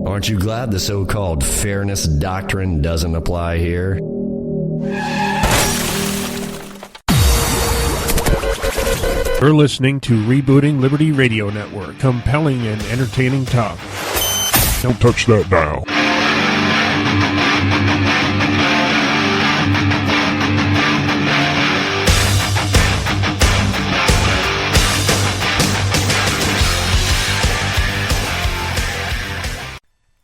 Aren't you glad the so-called fairness doctrine doesn't apply here? You're listening to Rebooting Liberty Radio Network. Compelling and entertaining talk. Don't touch that dial.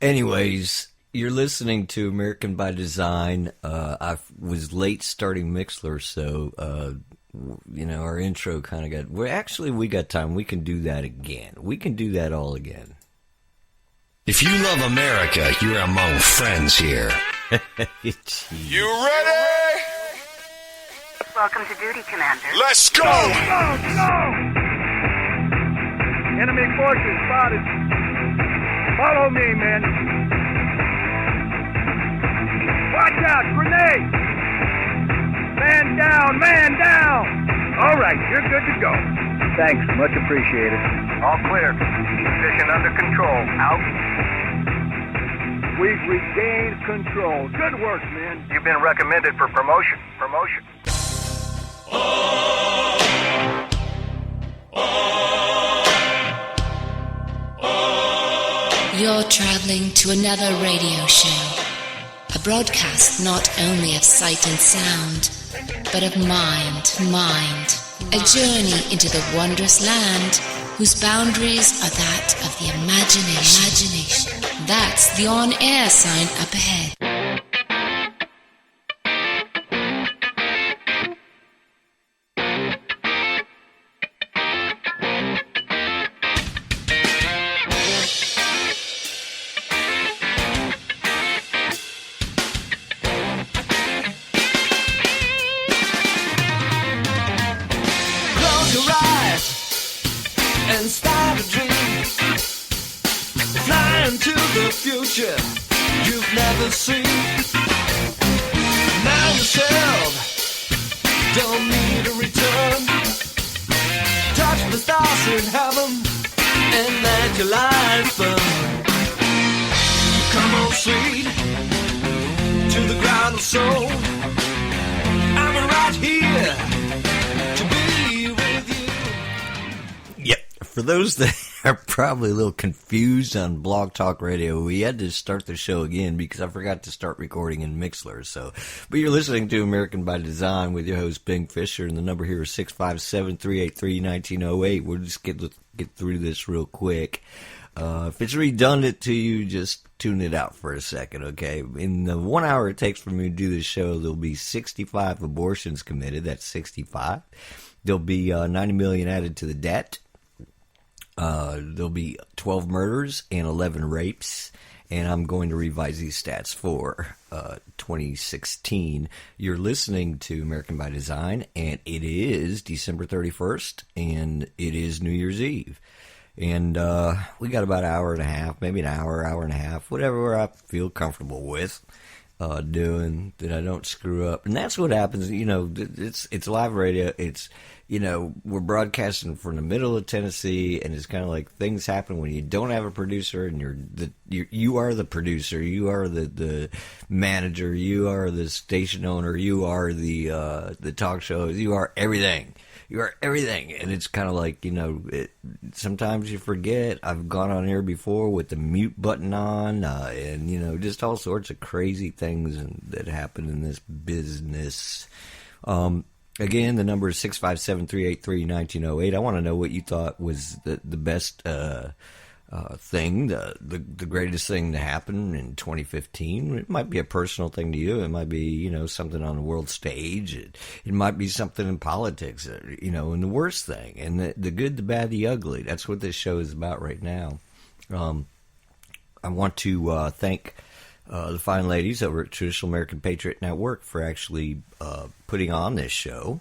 Anyways, you're listening to American by Design. I was late starting Mixler, so, our intro kind of got... we got time. We can do that again. We can do that all again. If you love America, you're among friends here. You ready? Welcome to duty, Commander. Let's go! Go! Enemy forces spotted. Follow me, men. Watch out, grenade! Man down, man down! All right, you're good to go. Thanks, much appreciated. All clear. Position under control. Out. We've regained control. Good work, men. You've been recommended for promotion. You're traveling to another radio show, a broadcast not only of sight and sound, but of mind, a journey into the wondrous land whose boundaries are that of the imagination. That's the on-air sign up ahead. You've never seen. Now yourself don't need a return. Touch the stars in heaven and let your life burn. Come on, sweet, to the ground of soul. I'm right here to be with you. Yep, for those that are probably a little confused on Blog Talk Radio, we had to start the show again because I forgot to start recording in Mixler. But you're listening to American by Design with your host Bing Fischer, and the number here is 657-383-1908. We'll just get through this real quick. If it's redundant to you, just tune it out for a second, okay? In the 1 hour it takes for me to do this show, there'll be 65 abortions committed. That's 65. There'll be 90 million added to the debt. There'll be 12 murders and 11 rapes, and I'm going to revise these stats for 2016. You're listening to American by Design, and it is December 31st, and it is New Year's Eve. And we got about an hour and a half, maybe an hour and a half, whatever I feel comfortable with doing, that I don't screw up. And that's what happens, it's live radio, we're broadcasting from the middle of Tennessee, and it's kind of like things happen when you don't have a producer, and you are the producer, you are the manager, you are the station owner, you are the talk shows, you are everything. You are everything, and it's kind of like, sometimes you forget. I've gone on air before with the mute button on, and, just all sorts of crazy things that happen in this business. Again, the number is 657-383-1908. I want to know what you thought was the best thing, the greatest thing to happen in 2015. It might be a personal thing to you. It might be, something on the world stage. It might be something in politics, and the worst thing. And the good, the bad, the ugly. That's what this show is about right now. I want to thank the fine ladies over at Traditional American Patriot Network for actually putting on this show,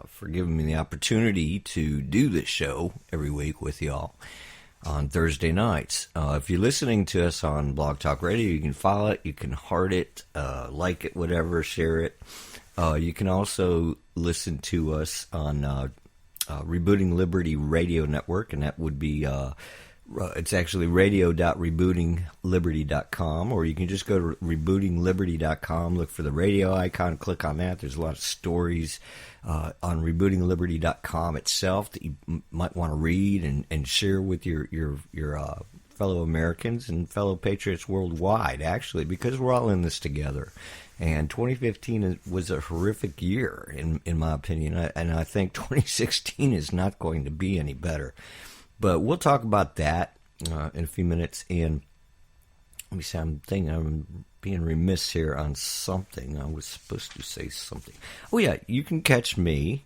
for giving me the opportunity to do this show every week with y'all on Thursday nights. If you're listening to us on Blog Talk Radio, you can follow it, you can heart it, like it, whatever, share it. You can also listen to us on Rebooting Liberty Radio Network, and that would be It's actually radio.rebootingliberty.com, or you can just go to rebootingliberty.com, look for the radio icon, click on that. There's a lot of stories on rebootingliberty.com itself that you might want to read and share with your fellow Americans and fellow patriots worldwide, actually, because we're all in this together. And 2015 was a horrific year, in my opinion, and I think 2016 is not going to be any better. But we'll talk about that in a few minutes. And let me see, I'm thinking I'm being remiss here on something. I was supposed to say something. Oh, yeah, you can catch me.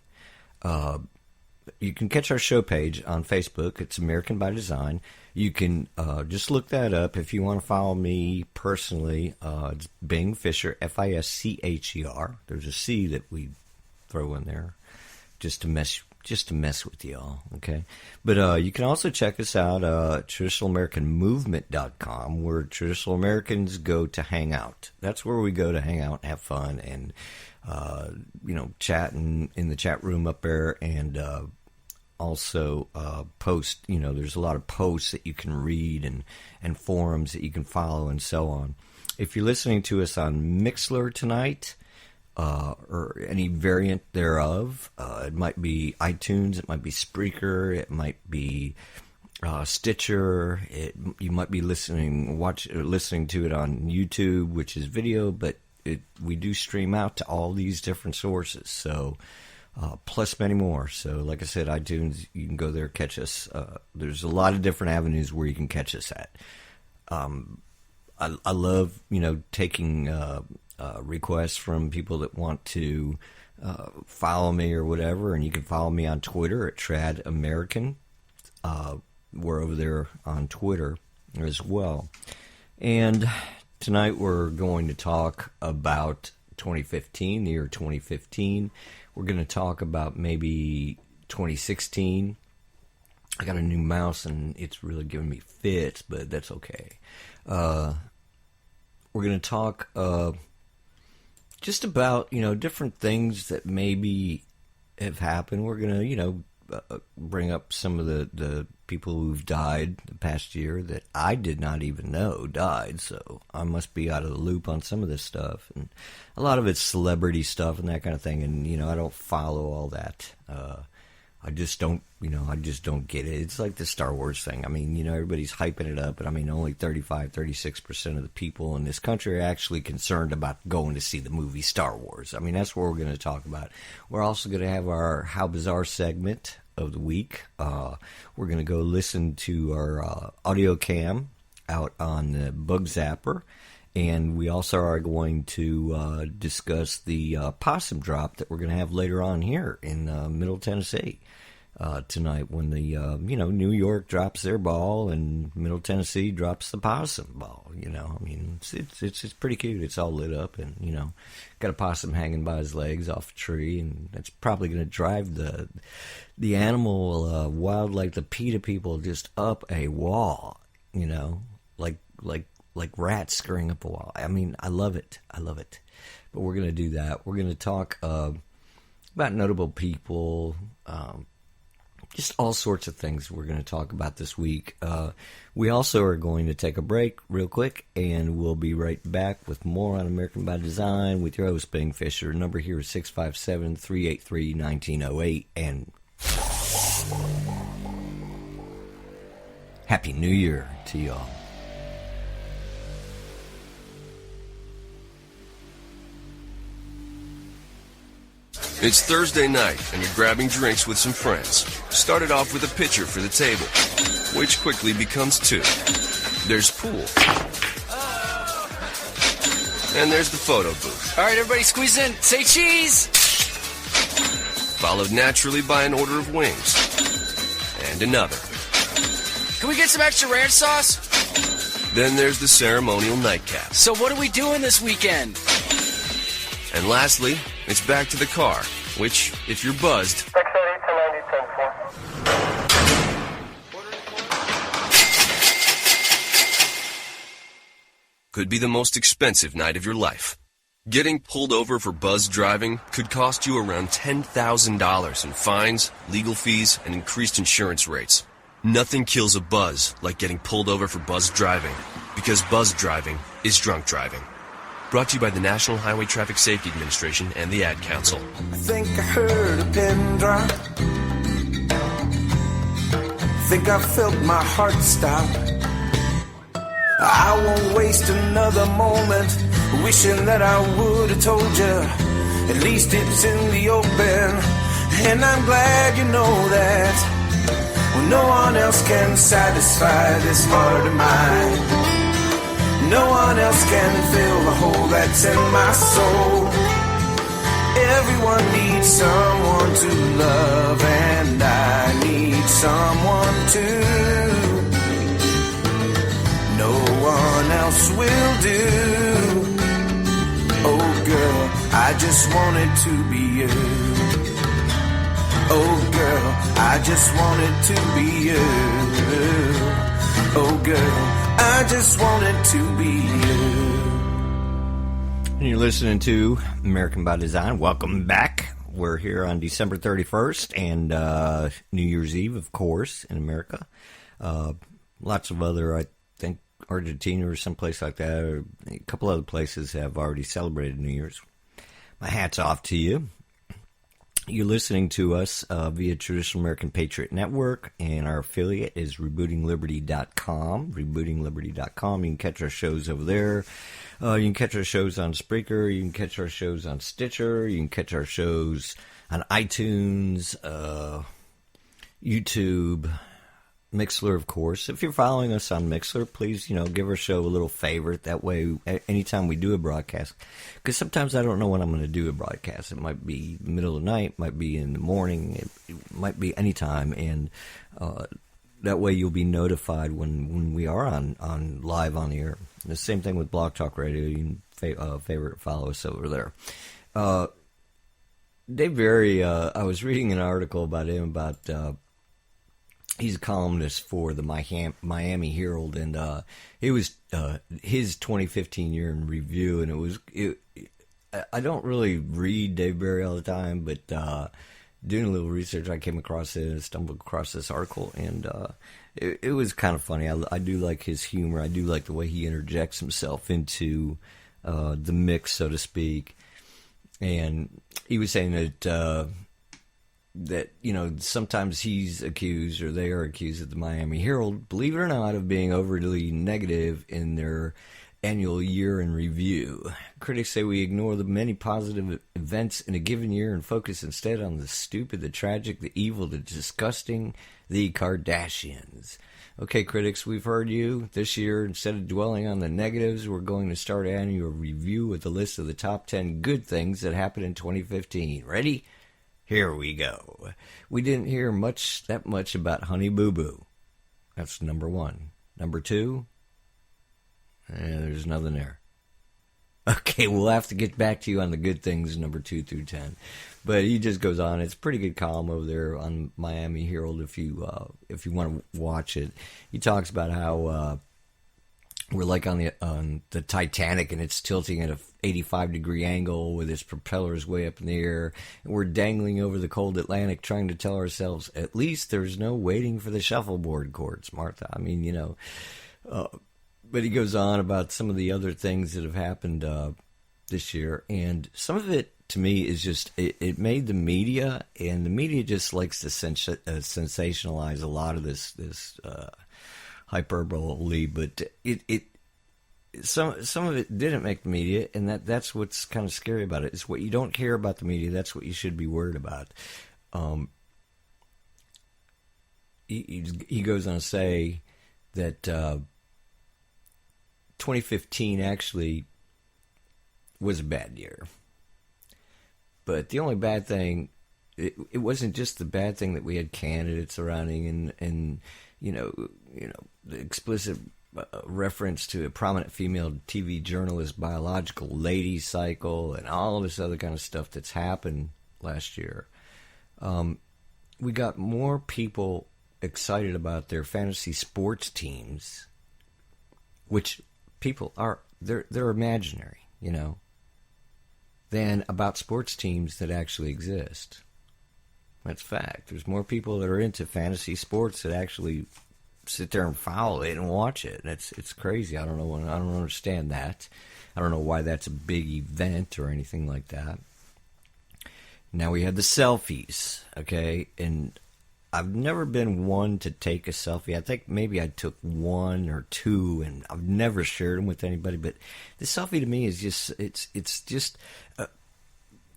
You can catch our show page on Facebook. It's American by Design. You can just look that up. If you want to follow me personally, it's Bing Fischer, Fischer. There's a C that we throw in there just to mess with y'all, okay? But you can also check us out at traditionalamericanmovement.com, where traditional Americans go to hang out. That's where we go to hang out and have fun and, chat in the chat room up there, and also post. There's a lot of posts that you can read and forums that you can follow and so on. If you're listening to us on Mixlr tonight, or any variant thereof, it might be iTunes, it might be Spreaker, it might be Stitcher. You might be listening to it on YouTube, which is video, but we do stream out to all these different sources. So plus many more. So, like I said, iTunes, you can go there, catch us. There's a lot of different avenues where you can catch us at. I love taking requests from people that want to follow me or whatever, and you can follow me on Twitter at Trad American. We're over there on Twitter as well. And tonight we're going to talk about 2015, the year 2015. We're going to talk about maybe 2016. I got a new mouse and it's really giving me fits, but that's okay. We're going to talk just about, different things that maybe have happened. We're going to, bring up some of the people who've died the past year that I did not even know died, so I must be out of the loop on some of this stuff. And a lot of it's celebrity stuff and that kind of thing, and, I don't follow all that. I just don't get it. It's like the Star Wars thing. I mean, everybody's hyping it up, but I mean, only 36% of the people in this country are actually concerned about going to see the movie Star Wars. I mean, that's what we're going to talk about. We're also going to have our How Bizarre segment of the week. We're going to go listen to our audio cam out on the Bug Zapper. And we also are going to discuss the possum drop that we're going to have later on here in Middle Tennessee tonight, when the New York drops their ball and Middle Tennessee drops the possum ball. I mean, it's pretty cute. It's all lit up, and got a possum hanging by his legs off a tree, and that's probably going to drive the animal wild, like the PETA people, just up a wall. Like rats scurrying up a wall. I mean, I love it. But we're going to do that. We're going to talk about notable people, just all sorts of things we're going to talk about this week. We also are going to take a break real quick, and we'll be right back with more on American by Design with your host, Bing Fischer. Number here is 657-383-1908. And Happy New Year to y'all. It's Thursday night, and you're grabbing drinks with some friends. Started off with a pitcher for the table, which quickly becomes two. There's pool. And there's the photo booth. All right, everybody squeeze in. Say cheese! Followed naturally by an order of wings. And another. Can we get some extra ranch sauce? Then there's the ceremonial nightcap. So what are we doing this weekend? And lastly, it's back to the car, which, if you're buzzed, could be the most expensive night of your life. Getting pulled over for buzz driving could cost you around $10,000 in fines, legal fees, and increased insurance rates. Nothing kills a buzz like getting pulled over for buzz driving, because buzz driving is drunk driving. Brought to you by the National Highway Traffic Safety Administration and the Ad Council. I think I heard a pin drop. Think I felt my heart stop. I won't waste another moment wishing that I would have told you. At least it's in the open, and I'm glad you know that. Well, no one else can satisfy this heart of mine. No one else can fill the hole that's in my soul. Everyone needs someone to love, and I need someone to. No one else will do. Oh girl, I just wanted to be you. Oh girl, I just wanted to be you. Oh girl, I just wanted to be you. And you're listening to American by Design. Welcome back. We're here on December 31st and New Year's Eve, of course, in America. Lots of other, I think, Argentina or someplace like that, or a couple other places have already celebrated New Year's. My hat's off to you. You're listening to us via Traditional American Patriot Network, and our affiliate is rebootingliberty.com. Rebootingliberty.com. You can catch our shows over there. You can catch our shows on Spreaker. You can catch our shows on Stitcher. You can catch our shows on iTunes, YouTube, Mixler, of course. If you're following us on Mixler, please, give our show a little favorite. That way, anytime we do a broadcast, because sometimes I don't know when I'm going to do a broadcast. It might be the middle of the night, might be in the morning, it might be any time, and that way you'll be notified when we are on live on the air. The same thing with Blog Talk Radio. You can follow us over there. Dave Berry, I was reading an article about him about. He's a columnist for the Miami Herald, and it was his 2015 year in review. And I don't really read Dave Berry all the time, but doing a little research, I came across it and stumbled across this article, and it was kind of funny. I do like his humor. I do like the way he interjects himself into the mix, so to speak. And he was saying that. That, sometimes he's accused, or they are accused at the Miami Herald, believe it or not, of being overly negative in their annual year in review. Critics say we ignore the many positive events in a given year and focus instead on the stupid, the tragic, the evil, the disgusting, the Kardashians. Okay, critics, we've heard you. This year, instead of dwelling on the negatives, we're going to start annual review with a list of the top 10 good things that happened in 2015. Ready? Here we go. We didn't hear that much about Honey Boo Boo. That's number one. Number two, there's nothing there. Okay, we'll have to get back to you on the good things, number 2 through 10. But he just goes on. It's a pretty good column over there on Miami Herald if you want to watch it. He talks about how we're like on the Titanic, and it's tilting at a 85-degree angle with its propellers way up in the air. And we're dangling over the cold Atlantic trying to tell ourselves, at least there's no waiting for the shuffleboard courts, Martha. I mean, but he goes on about some of the other things that have happened this year. And some of it, to me, is just, it made the media, and the media just likes to sensationalize a lot of this hyperbole, but some of it didn't make the media, and that's what's kind of scary about it. It's what you don't hear about the media. That's what you should be worried about. He goes on to say that 2015 actually was a bad year, but the only bad thing, it wasn't just the bad thing that we had candidates surrounding and the explicit reference to a prominent female TV journalist biological lady cycle and all this other kind of stuff that's happened last year. We got more people excited about their fantasy sports teams, which people are, they're imaginary, than about sports teams that actually exist. That's fact. There's more people that are into fantasy sports that actually sit there and follow it and watch it. It's crazy. I don't understand that. I don't know why that's a big event or anything like that. Now we have the selfies, okay? And I've never been one to take a selfie. I think maybe I took one or two, and I've never shared them with anybody. But the selfie to me is just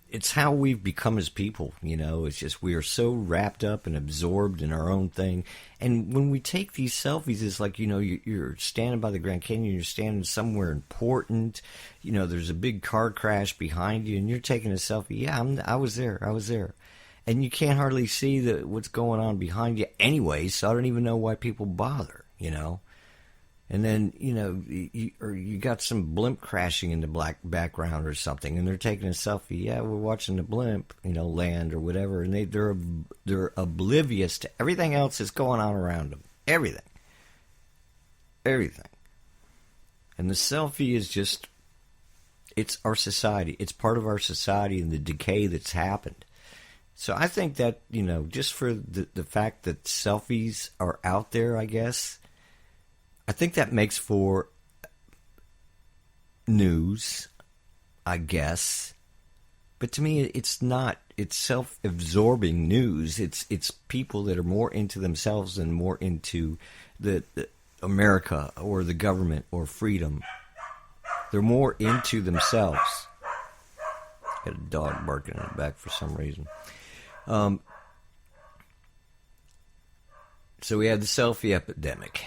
it's how we've become as people, you know. It's just we are so wrapped up and absorbed in our own thing. And when we take these selfies, it's like, you know, you're standing by the Grand Canyon, you're standing somewhere important, you know, there's a big car crash behind you, and you're taking a selfie. Yeah, I was there. And you can't hardly see what's going on behind you anyway, so I don't even know why people bother, you know. And then, you know, you got some blimp crashing in the black background or something, and they're taking a selfie. Yeah, we're watching the blimp, you know, land or whatever, and they're oblivious to everything else that's going on around them. Everything. And the selfie is just, it's our society. It's part of our society and the decay that's happened. So I think that, you know, just for the fact that selfies are out there, I guess, I think that makes for news, I guess. But to me, it's not. It's self-absorbing news. It's people that are more into themselves and more into the America or the government or freedom. They're more into themselves. Got a dog barking in the back for some reason. So we had the selfie epidemic.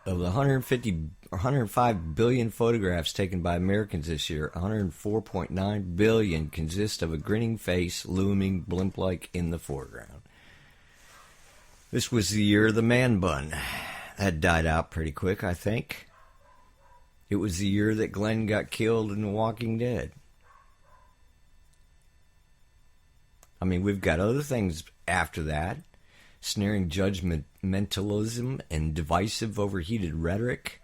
Of the 105 billion photographs taken by Americans this year, 104.9 billion consist of a grinning face looming blimp-like in the foreground. This was the year of the man bun. That died out pretty quick, I think. It was the year that Glenn got killed in The Walking Dead. I mean, we've got other things after that. Snaring judgmentalism and divisive, overheated rhetoric,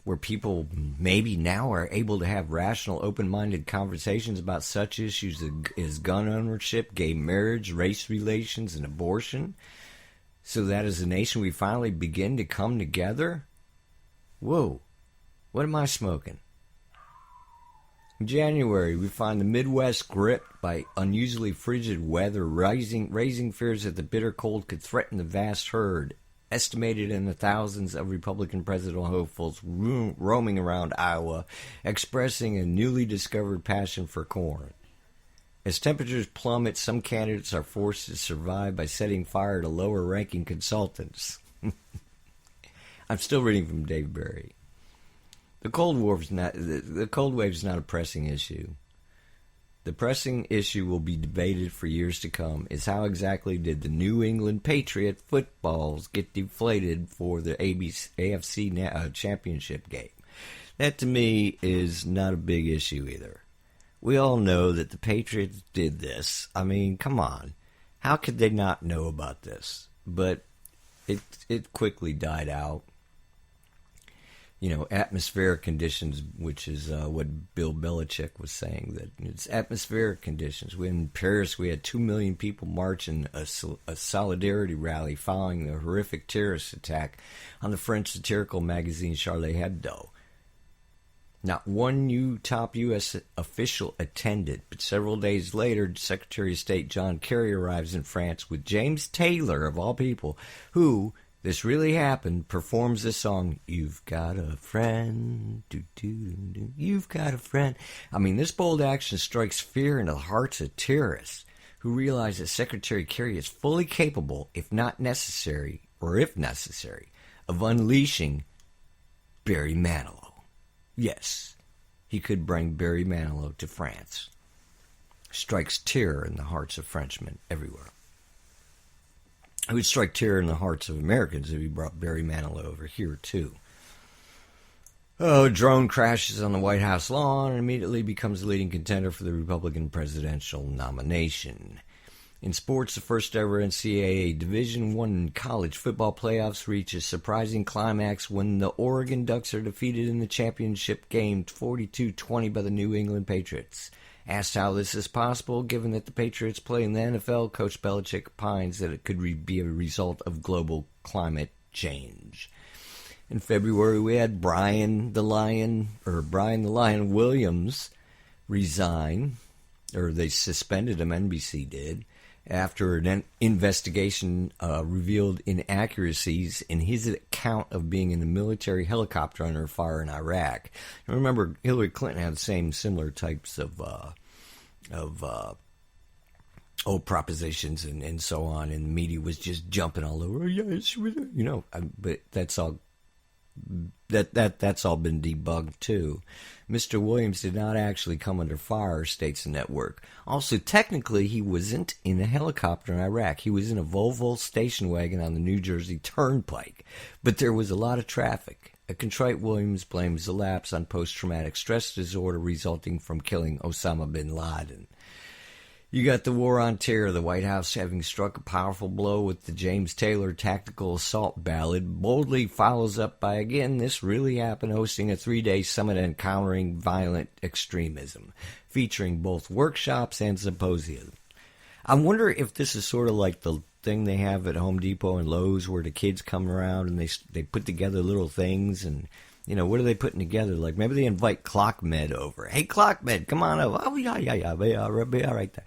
where people maybe now are able to have rational, open-minded conversations about such issues as gun ownership, gay marriage, race relations, and abortion, so that as a nation we finally begin to come together. Whoa, what am I smoking? In January, we find the Midwest gripped by unusually frigid weather, raising fears that the bitter cold could threaten the vast herd, estimated in the thousands of Republican presidential hopefuls roaming around Iowa, expressing a newly discovered passion for corn. As temperatures plummet, some candidates are forced to survive by setting fire to lower-ranking consultants. I'm still reading from Dave Barry. The Cold Wave is not a pressing issue. The pressing issue will be debated for years to come is how exactly did the New England Patriot footballs get deflated for the AFC championship game. That to me is not a big issue either. We all know that the Patriots did this. I mean, come on. How could they not know about this? But it quickly died out. You know, atmospheric conditions, which is what Bill Belichick was saying, that it's atmospheric conditions. In Paris, we had 2 million people marching a solidarity rally following the horrific terrorist attack on the French satirical magazine Charlie Hebdo. Not one top U.S. official attended, but several days later, Secretary of State John Kerry arrives in France with James Taylor, of all people, who... this really happened, performs the song, You've Got a Friend, do-do-do-do, You've Got a Friend. I mean, this bold action strikes fear into the hearts of terrorists who realize that Secretary Kerry is fully capable, if necessary, of unleashing Barry Manilow. Yes, he could bring Barry Manilow to France. Strikes terror in the hearts of Frenchmen everywhere. It would strike terror in the hearts of Americans if he brought Barry Manilow over here, too. Oh, drone crashes on the White House lawn and immediately becomes the leading contender for the Republican presidential nomination. In sports, the first ever NCAA Division I college football playoffs reach a surprising climax when the Oregon Ducks are defeated in the championship game 42-20 by the New England Patriots. Asked how this is possible, given that the Patriots play in the NFL, Coach Belichick opines that it could be a result of global climate change. In February, we had Brian the Lion Williams resign, or they suspended him, NBC did, after an investigation revealed inaccuracies in his account of being in a military helicopter under fire in Iraq. And remember, Hillary Clinton had the similar types of propositions and so on, and the media was just jumping all over. Yes, but that's all. That's all been debugged too. Mr. Williams did not actually come under fire, states the network. Also, technically, he wasn't in a helicopter in Iraq. He was in a Volvo station wagon on the New Jersey Turnpike. But there was a lot of traffic. A contrite Williams blames the lapse on post-traumatic stress disorder resulting from killing Osama bin Laden. You got the war on terror, the White House having struck a powerful blow with the James Taylor tactical assault ballad, boldly follows up by, again, this really happened, hosting a 3-day summit on countering violent extremism, featuring both workshops and symposiums. I wonder if this is sort of like the thing they have at Home Depot and Lowe's where the kids come around and they put together little things and, what are they putting together? Like maybe they invite ClockMed over. Hey, ClockMed, come on over. Oh, yeah, be all right there.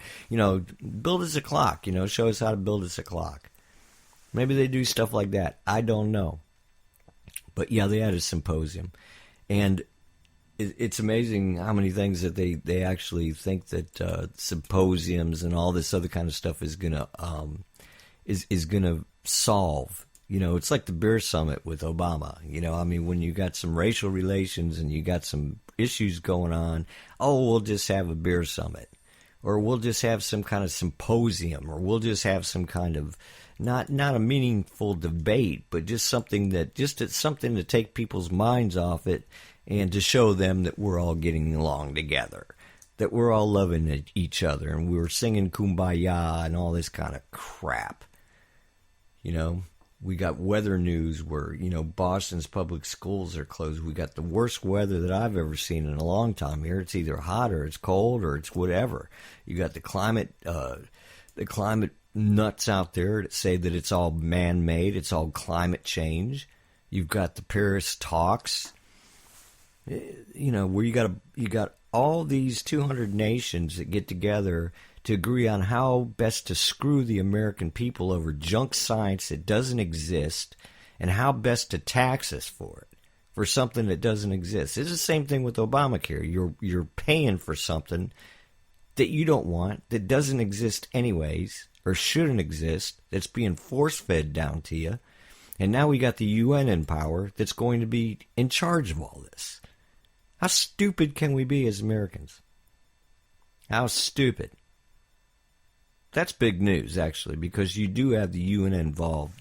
Build us a clock, show us how to build us a clock. Maybe they do stuff like that. I don't know. But, yeah, they had a symposium. And it's amazing how many things that they actually think that symposiums and all this other kind of stuff is gonna solve. It's like the beer summit with Obama. When you got some racial relations and you got some issues going on, we'll just have a beer summit. Or we'll just have some kind of symposium. Or we'll just have some kind of, not a meaningful debate, but just something to take people's minds off it and to show them that we're all getting along together. That we're all loving each other and we're singing Kumbaya and all this kind of crap. We got weather news where, Boston's public schools are closed. We got the worst weather that I've ever seen in a long time here. It's either hot or it's cold or it's whatever. You got the climate nuts out there that say that it's all man-made. It's all climate change. You've got the Paris talks, where you got all these 200 nations that get together to agree on how best to screw the American people over junk science that doesn't exist and how best to tax us for it, for something that doesn't exist. It's the same thing with Obamacare. You're paying for something that you don't want, that doesn't exist anyways, or shouldn't exist, that's being force-fed down to you. And now we got the UN in power that's going to be in charge of all this. How stupid can we be as Americans? How stupid. That's big news, actually, because you do have the UN involved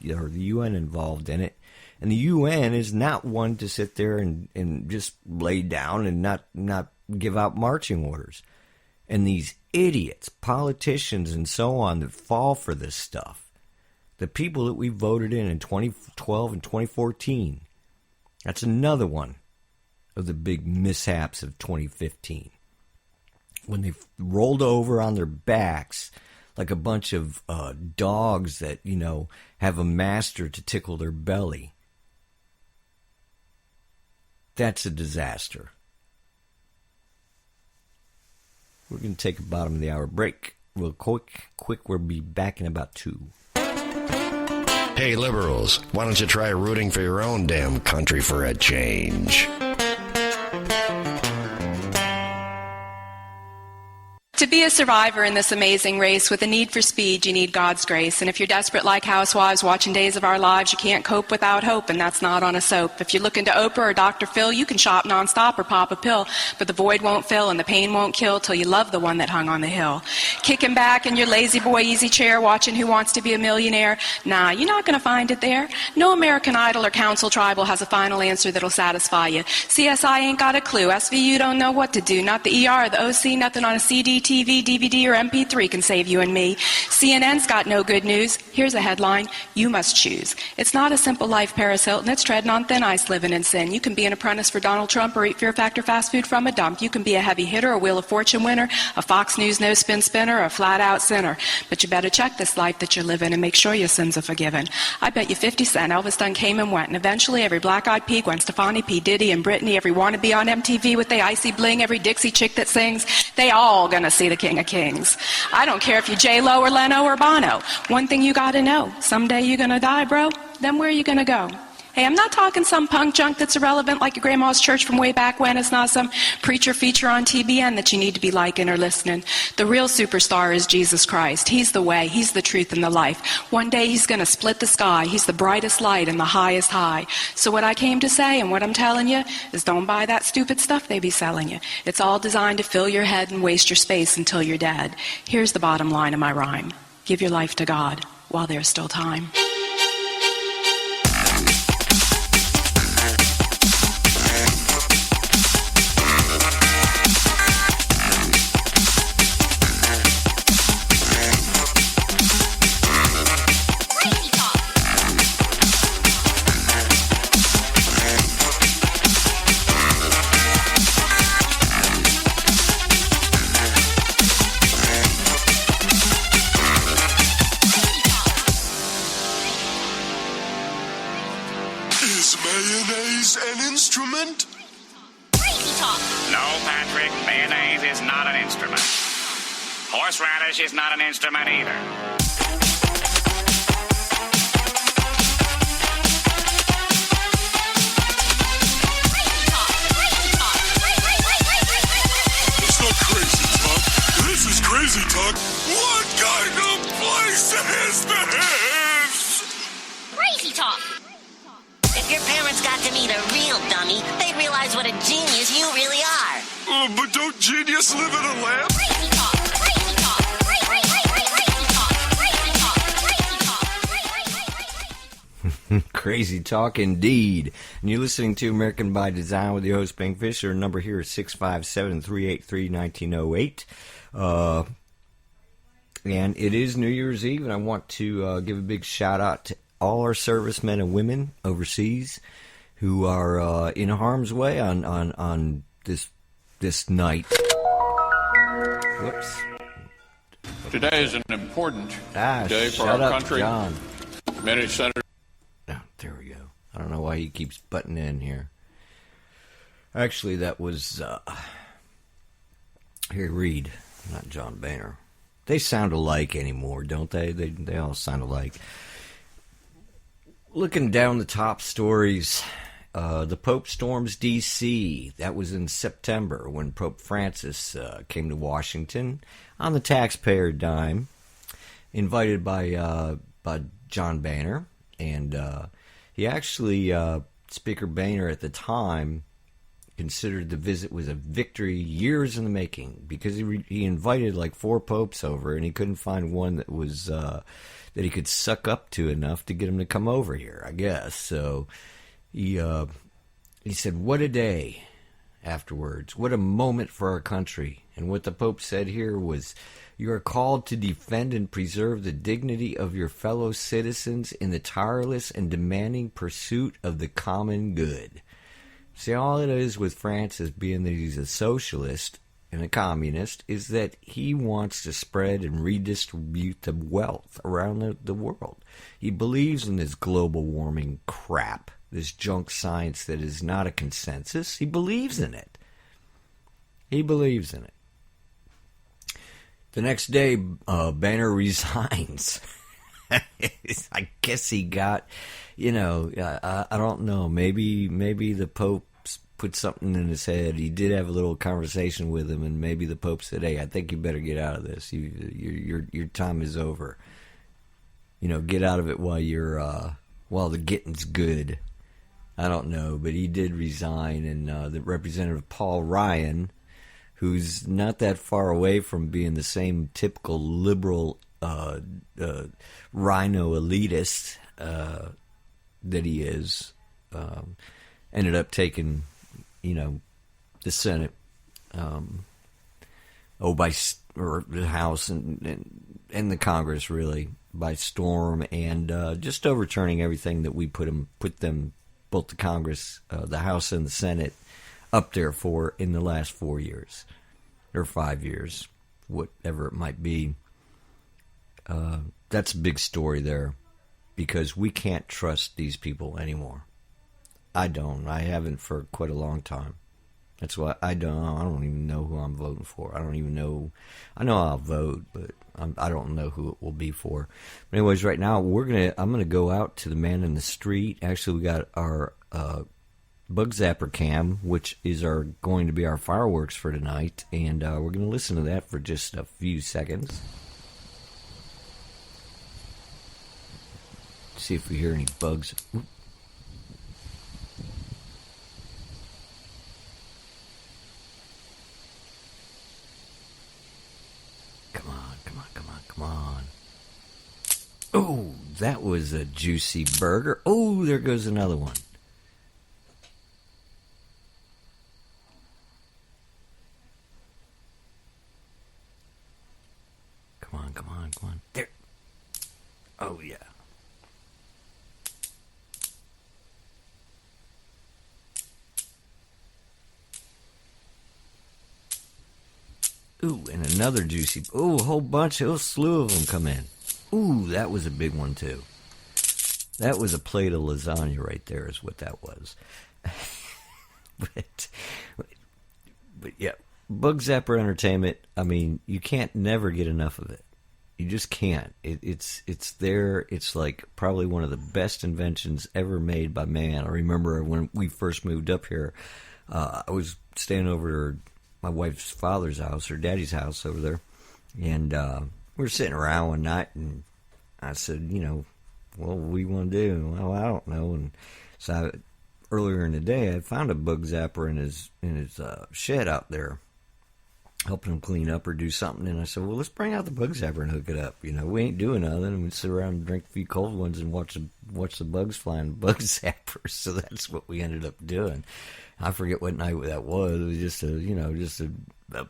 in it. And the UN is not one to sit there and just lay down and not give out marching orders. And these idiots, politicians and so on that fall for this stuff, the people that we voted in 2012 and 2014, that's another one of the big mishaps of 2015. When they rolled over on their backs like a bunch of dogs that, have a master to tickle their belly. That's a disaster. We're going to take a bottom of the hour break. Real quick, we'll be back in about 2. Hey, liberals, why don't you try rooting for your own damn country for a change? To be a survivor in this amazing race with a need for speed, you need God's grace. And if you're desperate like housewives watching Days of Our Lives, you can't cope without hope, and that's not on a soap. If you're looking to Oprah or Dr. Phil, you can shop nonstop or pop a pill, but the void won't fill and the pain won't kill till you love the one that hung on the hill. Kicking back in your lazy boy easy chair watching Who Wants to Be a Millionaire? Nah, you're not going to find it there. No American Idol or Council Tribal has a final answer that'll satisfy you. CSI ain't got a clue. SVU don't know what to do. Not the ER or the OC, nothing on a CDT TV, DVD, or MP3 can save you and me. CNN's got no good news. Here's a headline: you must choose. It's not a simple life, Paris Hilton. It's treading on thin ice, living in sin. You can be an apprentice for Donald Trump or eat Fear Factor fast food from a dump. You can be a heavy hitter, a Wheel of Fortune winner, a Fox News no-spin spinner, or a flat-out sinner. But you better check this life that you're living and make sure your sins are forgiven. I bet you 50 cents Elvis done came and went, and eventually every black-eyed pea, Gwen Stefani, P. Diddy, and Britney, every wannabe on MTV with the icy bling, every Dixie chick that sings, they all gonna see the King of Kings. I don't care if you're J-Lo or Leno or Bono. One thing you gotta know, someday you're gonna die, bro. Then where are you gonna go? Hey, I'm not talking some punk junk that's irrelevant like your grandma's church from way back when. It's not some preacher feature on TBN that you need to be liking or listening. The real superstar is Jesus Christ. He's the way, he's the truth, and the life. One day he's going to split the sky. He's the brightest light and the highest high. So what I came to say and what I'm telling you is don't buy that stupid stuff they be selling you. It's all designed to fill your head and waste your space until you're dead. Here's the bottom line of my rhyme. Give your life to God while there's still time. Is mayonnaise an instrument? No, Patrick, mayonnaise is not an instrument. Horseradish is not an instrument either. It's not crazy talk. This is crazy talk. What kind of place is this? Crazy talk. If your parents got to meet a real dummy, they'd realize what a genius you really are. But don't genius live in a lamp? Crazy talk. Crazy talk. Crazy talk indeed. And you're listening to American by Design with your host, Bing Fischer. Number here is 657-383-1908. And it is New Year's Eve, and I want to give a big shout out to all our servicemen and women overseas who are in harm's way on this night. Whoops. Today is an important day for our country. John. Many senators. Oh, there we go. I don't know why he keeps butting in here. Actually, that was Harry Reid, not John Boehner. They sound alike anymore, don't they? They all sound alike. Looking down the top stories, the Pope storms D.C. That was in September when Pope Francis came to Washington on the taxpayer dime, invited by John Boehner. And he actually, Speaker Boehner at the time, considered the visit was a victory years in the making because he invited like 4 popes over and he couldn't find one that was that he could suck up to enough to get him to come over here, I guess. So he said, "What a day!" Afterwards, "What a moment for our country!" And what the Pope said here was, "You are called to defend and preserve the dignity of your fellow citizens in the tireless and demanding pursuit of the common good." See, all it is with Francis being that he's a socialist and a communist is that he wants to spread and redistribute the wealth around the world. He believes in this global warming crap, this junk science that is not a consensus. He believes in it. He believes in it. The next day, Boehner resigns. I guess he got, I don't know. Maybe the Pope put something in his head. He did have a little conversation with him, and maybe the Pope said, "Hey, I think you better get out of this. Your time is over. Get out of it while the getting's good." I don't know, but he did resign, and the Representative Paul Ryan, who's not that far away from being the same typical liberal rhino elitist that he is, ended up taking, the Senate. By or the House and the Congress really by storm, and just overturning everything that we put them both the Congress, the House and the Senate up there for in the last 4 years or 5 years, whatever it might be. That's a big story there, because we can't trust these people anymore. I don't. I haven't for quite a long time. That's why I don't even know who I'm voting for. I don't even know. I know I'll vote, but I don't know who it will be for. But anyways, right now I'm gonna go out to the man in the street. Actually, we got our Bug Zapper cam, which is going to be our fireworks for tonight, and we're gonna listen to that for just a few seconds. See if we hear any bugs. Oop. Come on. Oh, that was a juicy burger. Oh, there goes another one. Come on. There. Oh, yeah. Ooh, and another juicy. Ooh, a whole bunch, a slew of them come in. Ooh, that was a big one, too. That was a plate of lasagna right there is what that was. but yeah, Bug Zapper Entertainment, I mean, you can't never get enough of it. You just can't. It's there. It's like probably one of the best inventions ever made by man. I remember when we first moved up here, I was staying over my wife's father's house, her daddy's house over there, and we were sitting around one night, and I said, what do you want to do? Well, I don't know. And so earlier in the day, I found a Bug Zapper in his shed out there, helping him clean up or do something, and I said, well, let's bring out the Bug Zapper and hook it up. We ain't doing nothing, and we sit around and drink a few cold ones and watch the bugs fly in the Bug Zapper. So that's what we ended up doing. I forget what night that was. It was just a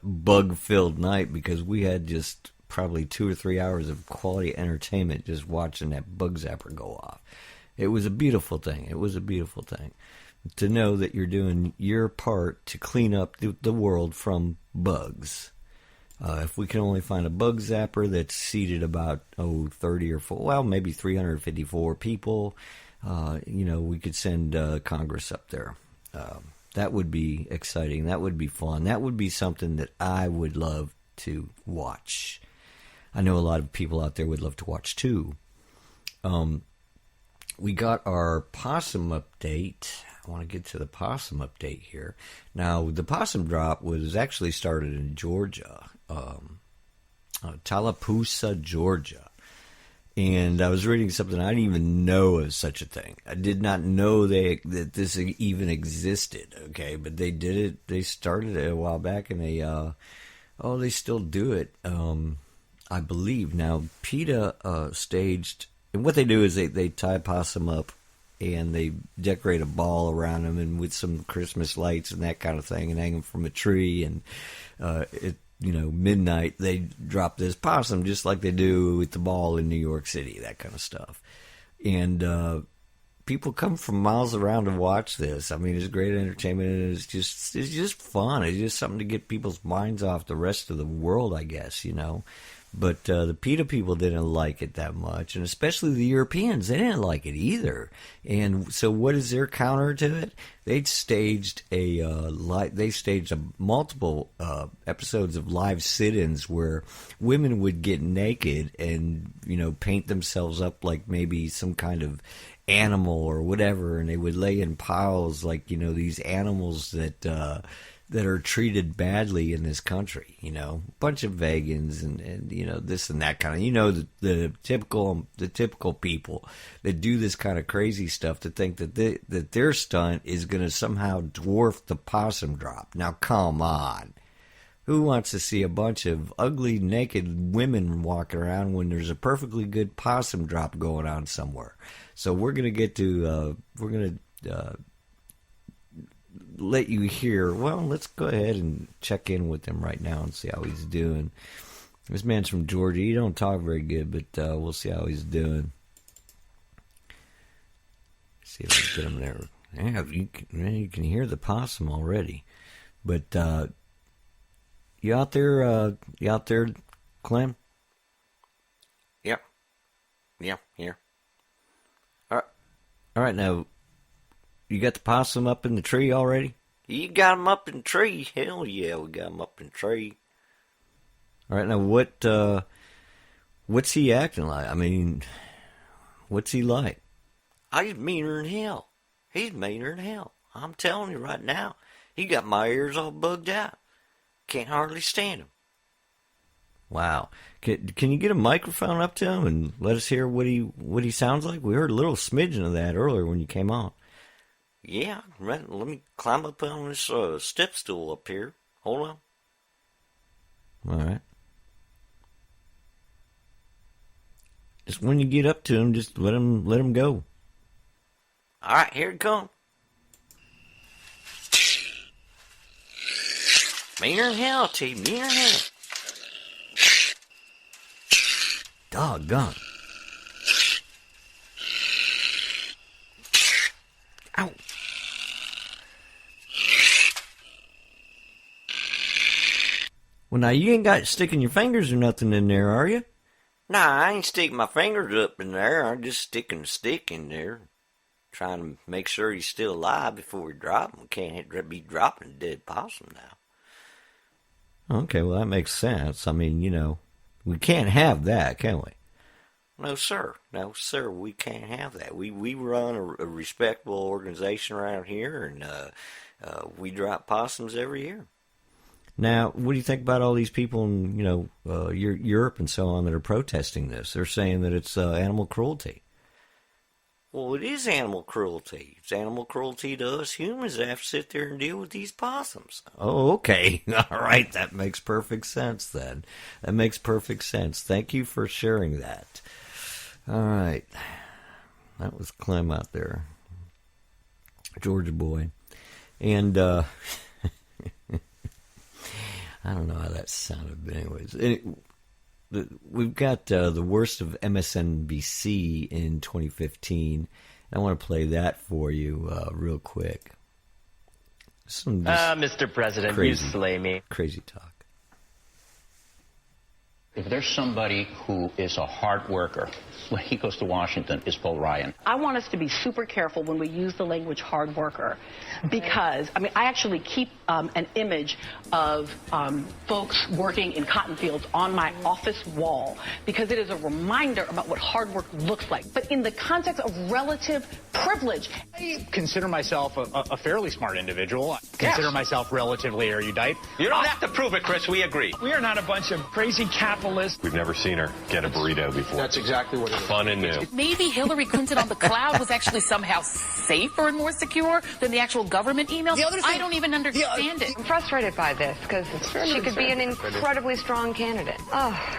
bug-filled night, because we had just probably 2 or 3 hours of quality entertainment just watching that Bug Zapper go off. It was a beautiful thing. To know that you're doing your part to clean up the world from bugs. If we can only find a Bug Zapper that's seated about 30 or 40, well, maybe 354 people, we could send Congress up there. That would be exciting. That would be fun. That would be something that I would love to watch. I know a lot of people out there would love to watch too. We got our possum update. I want to get to the possum update here. Now, the possum drop was actually started in Georgia, Tallapoosa, Georgia. And I was reading something, I didn't even know of such a thing. I did not know that this even existed, okay? But they did it. They started it a while back, and they still do it, I believe. Now, PETA staged, and what they do is they tie a possum up, and they decorate a ball around them, and with some Christmas lights and that kind of thing, and hang them from a tree, and midnight, they drop this possum just like they do with the ball in New York City, that kind of stuff. And people come from miles around to watch this. I mean, it's great entertainment, and it's just fun. It's just something to get people's minds off the rest of the world, I guess, But the PETA people didn't like it that much, and especially the Europeans, they didn't like it either. And so, what is their counter to it? They staged multiple episodes of live sit-ins where women would get naked and paint themselves up like maybe some kind of animal or whatever, and they would lay in piles like these animals that are treated badly in this country, a bunch of vegans and this and that kind of, the typical people that do this kind of crazy stuff to think that their stunt is going to somehow dwarf the possum drop. Now, come on. Who wants to see a bunch of ugly, naked women walking around when there's a perfectly good possum drop going on somewhere? So we're going to get to, let you hear. Well, let's go ahead and check in with him right now and see how he's doing. This man's from Georgia. He don't talk very good, but we'll see how he's doing. See if we can get him there. Yeah, you can hear the possum already. But you out there, Clem? Yep. Yeah, here. All right, now, you got the possum up in the tree already? You got him up in the tree. Hell yeah, we got him up in the tree. All right, now what's he acting like? I mean, what's he like? He's meaner than hell. He's meaner than hell. I'm telling you right now. He got my ears all bugged out. Can't hardly stand him. Wow. Can you get a microphone up to him and let us hear what he sounds like? We heard a little smidgen of that earlier when you came on. Yeah, let me climb up on this step stool up here. Hold on. All right. Just when you get up to him, just let him go. All right, here it comes. Meaner than hell, T. Meaner than hell. Doggone. Ow. Well, now, you ain't got sticking your fingers or nothing in there, are you? Nah, I ain't sticking my fingers up in there. I'm just sticking a stick in there. Trying to make sure he's still alive before we drop him. We can't be dropping a dead possum now. Okay, well, that makes sense. I mean, we can't have that, can we? No, sir. No, sir, we can't have that. We run a respectable organization around here, and we drop possums every year. Now, what do you think about all these people in, Europe and so on that are protesting this? They're saying that it's animal cruelty. Well, it is animal cruelty. It's animal cruelty to us humans that have to sit there and deal with these possums. Oh, okay. All right. That makes perfect sense then. That makes perfect sense. Thank you for sharing that. All right. That was Clem out there. Georgia boy. And, I don't know how that sounded, but anyways. We've got the worst of MSNBC in 2015. I want to play that for you real quick. Mr. President, you slay me. Crazy talk. If there's somebody who is a hard worker, when he goes to Washington, it's Paul Ryan. I want us to be super careful when we use the language hard worker because, I actually keep an image of folks working in cotton fields on my office wall because it is a reminder about what hard work looks like, but in the context of relative privilege. I consider myself a fairly smart individual. I consider myself relatively erudite. You don't have to prove it, Chris. We agree. We are not a bunch of crazy capitalists. We've never seen her get a burrito before. That's exactly what it is. Fun and new. Maybe Hillary Clinton on the cloud was actually somehow safer and more secure than the actual government emails. I don't even understand it. I'm frustrated by this because she could be an incredibly strong candidate.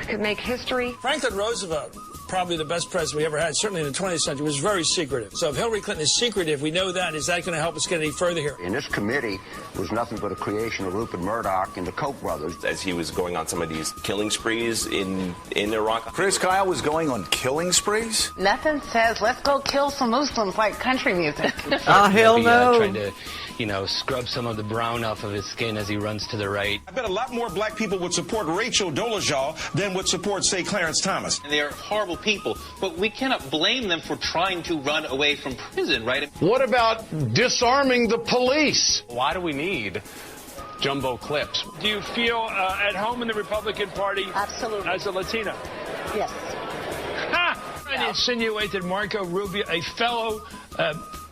Could make history. Franklin Roosevelt, probably the best president we ever had, certainly in the 20th century, was very secretive. So if Hillary Clinton is secretive, we know that. Is that going to help us get any further here? And this committee was nothing but a creation of Rupert Murdoch and the Koch brothers. As he was going on some of these killing sprees in Iraq. Chris Kyle was going on killing sprees? Nothing says, let's go kill some Muslims like country music. Oh, hell no. Trying to, scrub some of the brown off of his skin as he runs to the right. I bet a lot more black people would support Rachel Dolezal than would support, say, Clarence Thomas. And they are horrible people, but we cannot blame them for trying to run away from prison, right? What about disarming the police? Why do we need jumbo clips? Do you feel at home in the Republican Party? Absolutely. As a Latina? Yes. And insinuate that Marco Rubio, a fellow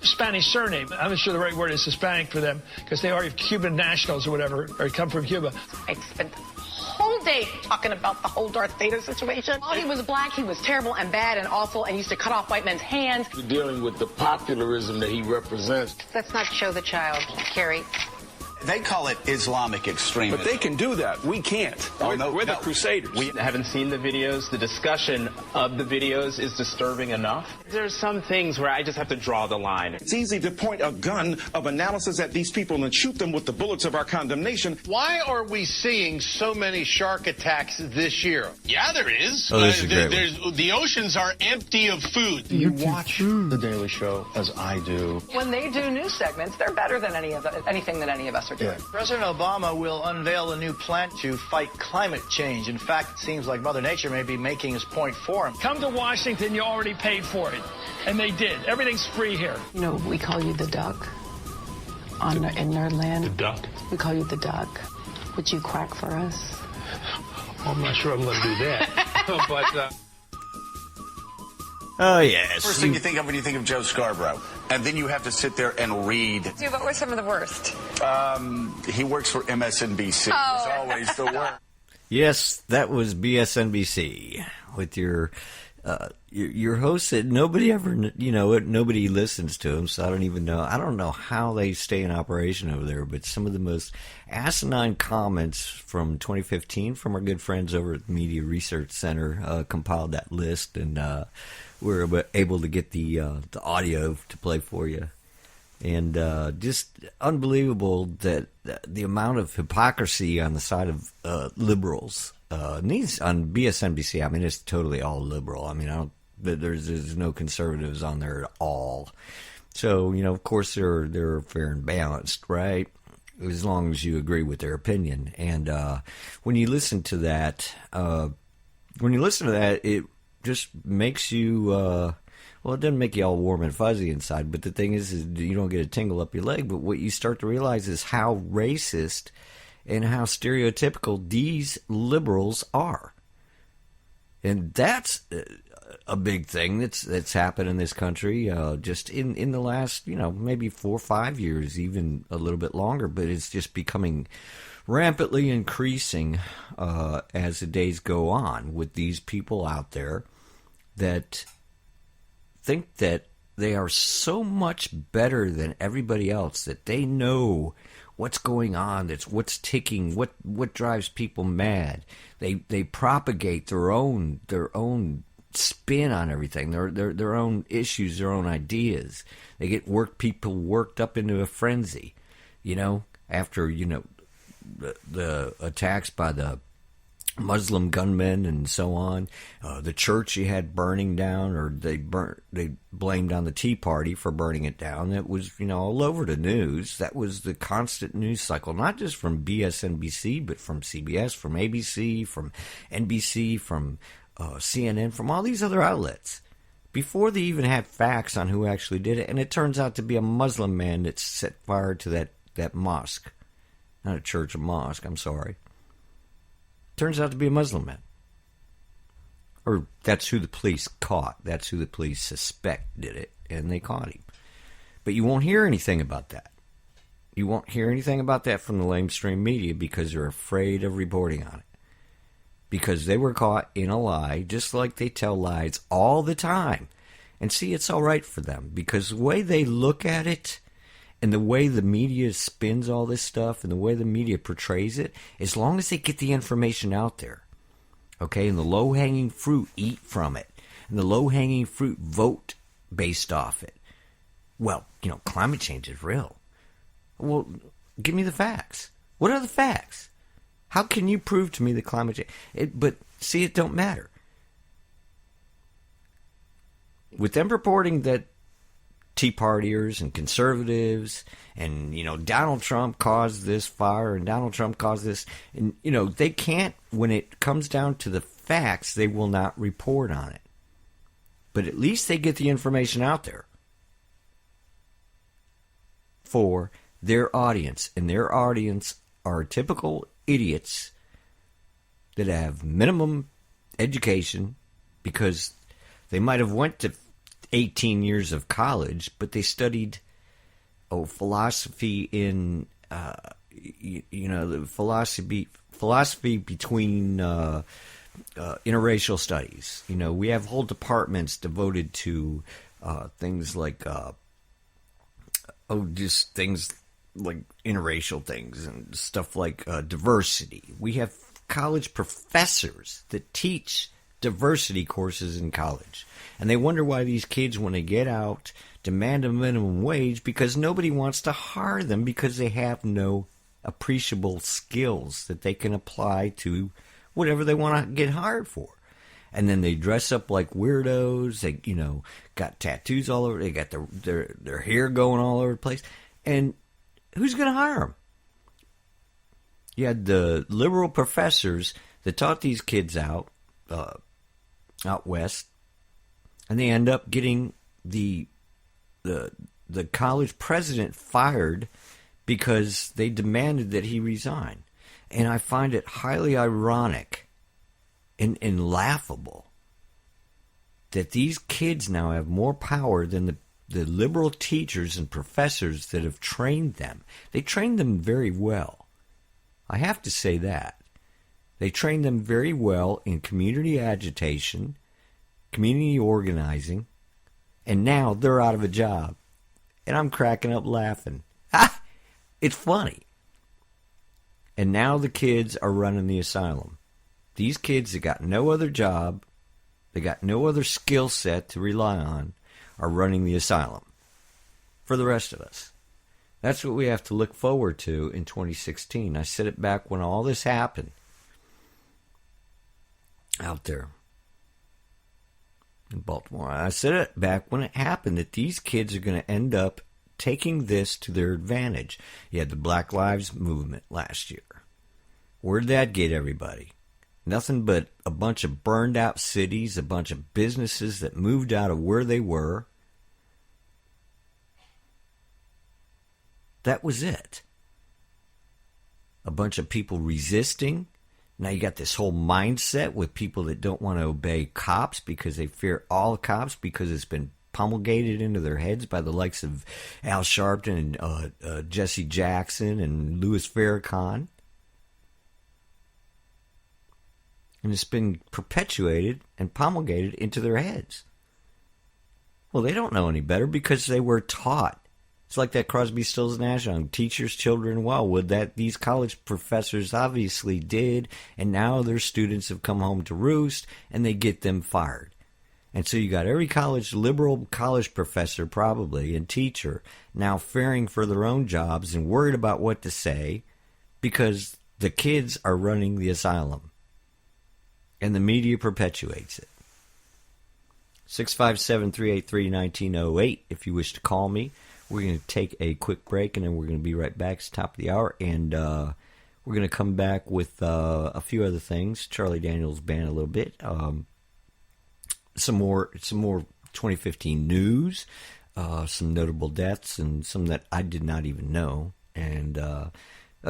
Spanish surname, I'm not sure the right word is Hispanic for them, because they are Cuban nationals or whatever, or come from Cuba. I spent the whole day talking about the whole Darth Vader situation. While he was black, he was terrible and bad and awful and used to cut off white men's hands. We're dealing with the popularism that he represents. Let's not show the child, Carrie. They call it Islamic extremism. But they can do that. We can't. We're the Crusaders. We haven't seen the videos. The discussion of the videos is disturbing enough. There's some things where I just have to draw the line. It's easy to point a gun of analysis at these people and shoot them with the bullets of our condemnation. Why are we seeing so many shark attacks this year? Yeah, there is. Oh, this is a great one. The oceans are empty of food. You watch The Daily Show as I do. When they do news segments, they're better than anything that any of us are doing. President Obama will unveil a new plan to fight climate change. In fact, it seems like Mother Nature may be making his point for him. Come to Washington, you already paid for it. And they did. Everything's free here. You know, we call you the duck in Nerdland. The duck? We call you the duck. Would you quack for us? I'm not sure I'm going to do that. But... Oh, yes. First thing you think of when you think of Joe Scarborough. And then you have to sit there and read. Dude, what were some of the worst? He works for MSNBC. Oh. It's always the worst. Yes, that was BSNBC with your host that nobody ever, nobody listens to him, so I don't even know. I don't know how they stay in operation over there, but some of the most asinine comments from 2015 from our good friends over at the Media Research Center compiled that list, and we were able to get the audio to play for you. And just unbelievable that the amount of hypocrisy on the side of liberals. These on BSNBC, I mean, it's totally all liberal. I mean, there's no conservatives on there at all. So, of course, they're fair and balanced, right? As long as you agree with their opinion. And when you listen to that, it just makes you. Well, it doesn't make you all warm and fuzzy inside, but the thing is you don't get a tingle up your leg. But what you start to realize is how racist and how stereotypical these liberals are. And that's a big thing that's happened in this country just in the last, maybe 4 or 5 years, even a little bit longer. But it's just becoming rampantly increasing as the days go on with these people out there that think that they are so much better than everybody else, that they know what's going on, that's what's ticking, what drives people mad. They propagate their own spin on everything, their own issues, their own ideas. They get people worked up into a frenzy, after the attacks by the Muslim gunmen and so on. The church you had burning down, or they blamed on the Tea Party for burning it down. That was, all over the news. That was the constant news cycle, not just from BSNBC, but from CBS, from ABC, from NBC, from CNN, from all these other outlets. Before they even had facts on who actually did it, and it turns out to be a Muslim man that set fire to that mosque. Not a church, a mosque, I'm sorry. Turns out to be a Muslim man. Or that's who the police caught. That's who the police suspect did it, and they caught him. But you won't hear anything about that. You won't hear anything about that from the lamestream media because they're afraid of reporting on it. Because they were caught in a lie, just like they tell lies all the time. And see, it's all right for them, because the way they look at it, and the way the media spins all this stuff, and the way the media portrays it, as long as they get the information out there, okay, and the low-hanging fruit eat from it, and the low-hanging fruit vote based off it. Well, climate change is real. Well, give me the facts. What are the facts? How can you prove to me that climate change? But see, it don't matter. With them reporting that Tea Partiers and conservatives and, Donald Trump caused this fire and Donald Trump caused this. And, they can't, when it comes down to the facts, they will not report on it. But at least they get the information out there for their audience. And their audience are typical idiots that have minimum education because they might have went to 18 years of college, but they studied philosophy in the philosophy between interracial studies. We have whole departments devoted to things like just things interracial things and stuff like diversity. We have college professors that teach diversity courses in college. And they wonder why these kids, when they get out, demand a minimum wage because nobody wants to hire them because they have no appreciable skills that they can apply to whatever they want to get hired for. And then they dress up like weirdos. They, got tattoos all over. They got their hair going all over the place. And who's going to hire them? You had the liberal professors that taught these kids out west, and they end up getting the college president fired because they demanded that he resign. And I find it highly ironic and laughable that these kids now have more power than the liberal teachers and professors that have trained them. They trained them very well. I have to say that. They trained them very well in community agitation, community organizing, and now they're out of a job. And I'm cracking up laughing. It's funny. And now the kids are running the asylum. These kids that got no other job, they got no other skill set to rely on, are running the asylum for the rest of us. That's what we have to look forward to in 2016. I said it back when all this happened out there in Baltimore. I said it back when it happened that these kids are going to end up taking this to their advantage. You had the Black Lives Movement last year. Where'd that get everybody? Nothing but a bunch of burned out cities, a bunch of businesses that moved out of where they were. That was it. A bunch of people resisting. Now you got this whole mindset with people that don't want to obey cops because they fear all cops because it's been promulgated into their heads by the likes of Al Sharpton and Jesse Jackson and Louis Farrakhan. And it's been perpetuated and promulgated into their heads. Well, they don't know any better because they were taught. It's like that Crosby, Stills, Nash song, teachers, children, Wildwood, that these college professors obviously did, and now their students have come home to roost, and they get them fired. And so you got every liberal college professor probably, and teacher, now fearing for their own jobs and worried about what to say because the kids are running the asylum. And the media perpetuates it. 657-383-1908 if you wish to call me. We're going to take a quick break, and then we're going to be right back. It's top of the hour, and we're going to come back with a few other things. Charlie Daniels Band a little bit. Some more 2015 news, some notable deaths, and some that I did not even know, and a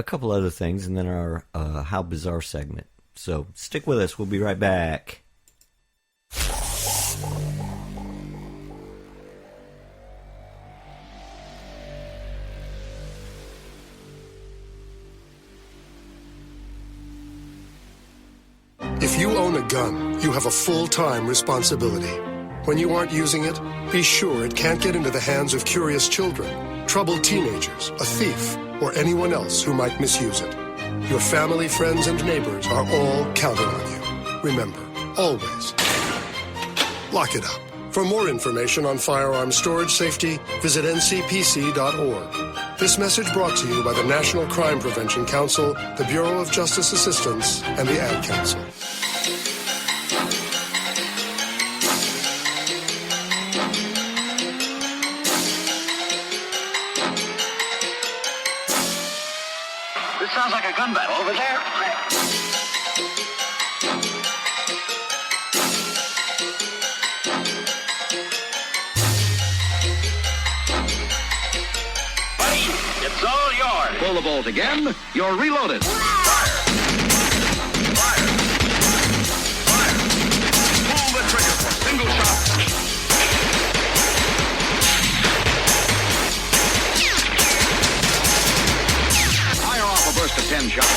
couple other things, and then our How Bizarre segment. So stick with us. We'll be right back. If you own a gun, you have a full-time responsibility. When you aren't using it, be sure it can't get into the hands of curious children, troubled teenagers, a thief, or anyone else who might misuse it. Your family, friends, and neighbors are all counting on you. Remember, always, lock it up. For more information on firearms storage safety, visit ncpc.org. This message brought to you by the National Crime Prevention Council, the Bureau of Justice Assistance, and the Ad Council. This sounds like a gun battle over there. Buddy, it's all yours. Pull the bolt again. You're reloaded. Fire! Pull the trigger for single shot. Fire off a burst of 10 shots.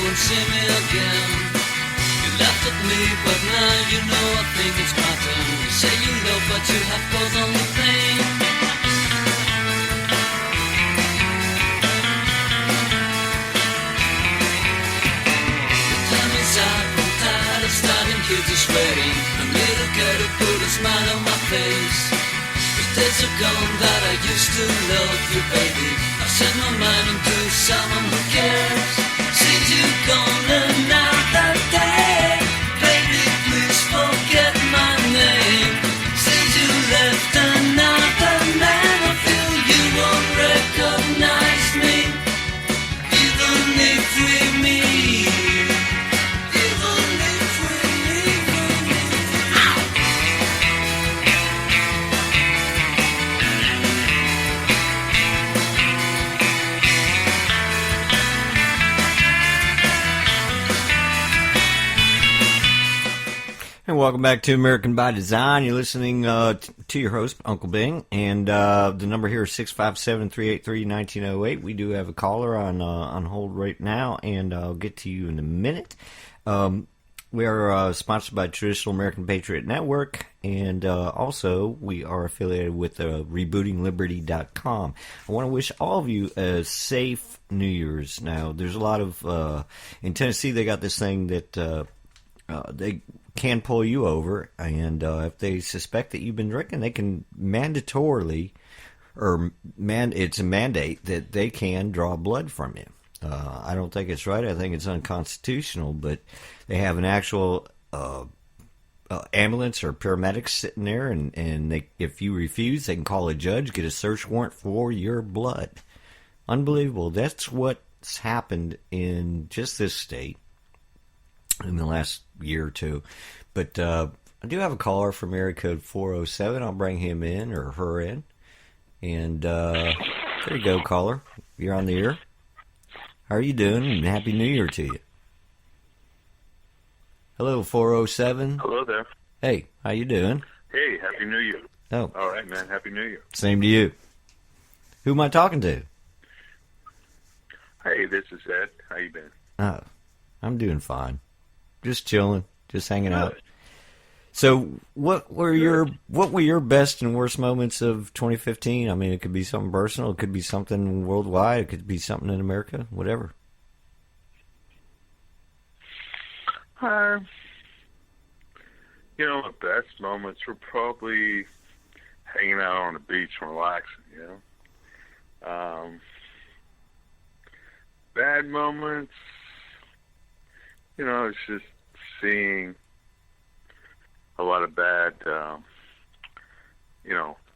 won't see me again. You laughed at me, but now you know I think it's my turn. You say you love, but you have caused only pain. The time is up, I'm tired of starting kids are sweating. A little girl to put a smile on my face. The days are gone that I used to love you, baby. I've set my mind into someone who cares. Since you've gone another day, baby, please forget my name. Since you left another man, I feel you won't recognize me. Even if we meet, even if we meet. And welcome back to American by Design. You're listening to your host, Uncle Bing, and the number here is 657-383-1908. We do have a caller on hold right now, and I'll get to you in a minute. We are sponsored by Traditional American Patriot Network, and also we are affiliated with rebootingliberty.com. I want to wish all of you a safe New Year's. Now, there's a lot of in Tennessee, they got this thing that they can pull you over, and if they suspect that you've been drinking, they can mandatorily, it's a mandate that they can draw blood from you. I don't think it's right. I think it's unconstitutional, but they have an actual ambulance or paramedics sitting there, and they, if you refuse, they can call a judge, get a search warrant for your blood. Unbelievable. That's what's happened in just this state in the last year or two. But I do have a caller from area code 407. I'll bring him in or her in. And there you go, caller. You're on the air. How are you doing? And Happy New Year to you. Hello, 407. Hello there. Hey, how you doing? Hey, Happy New Year. Oh. All right, man. Happy New Year. Same to you. Who am I talking to? Hey, this is Ed. How you been? Oh, I'm doing fine. Just chilling, just hanging out. So, what were your best and worst moments of 2015? I mean, it could be something personal, it could be something worldwide, it could be something in America, whatever. The best moments were probably hanging out on the beach and relaxing, Bad moments, it's just seeing a lot of bad,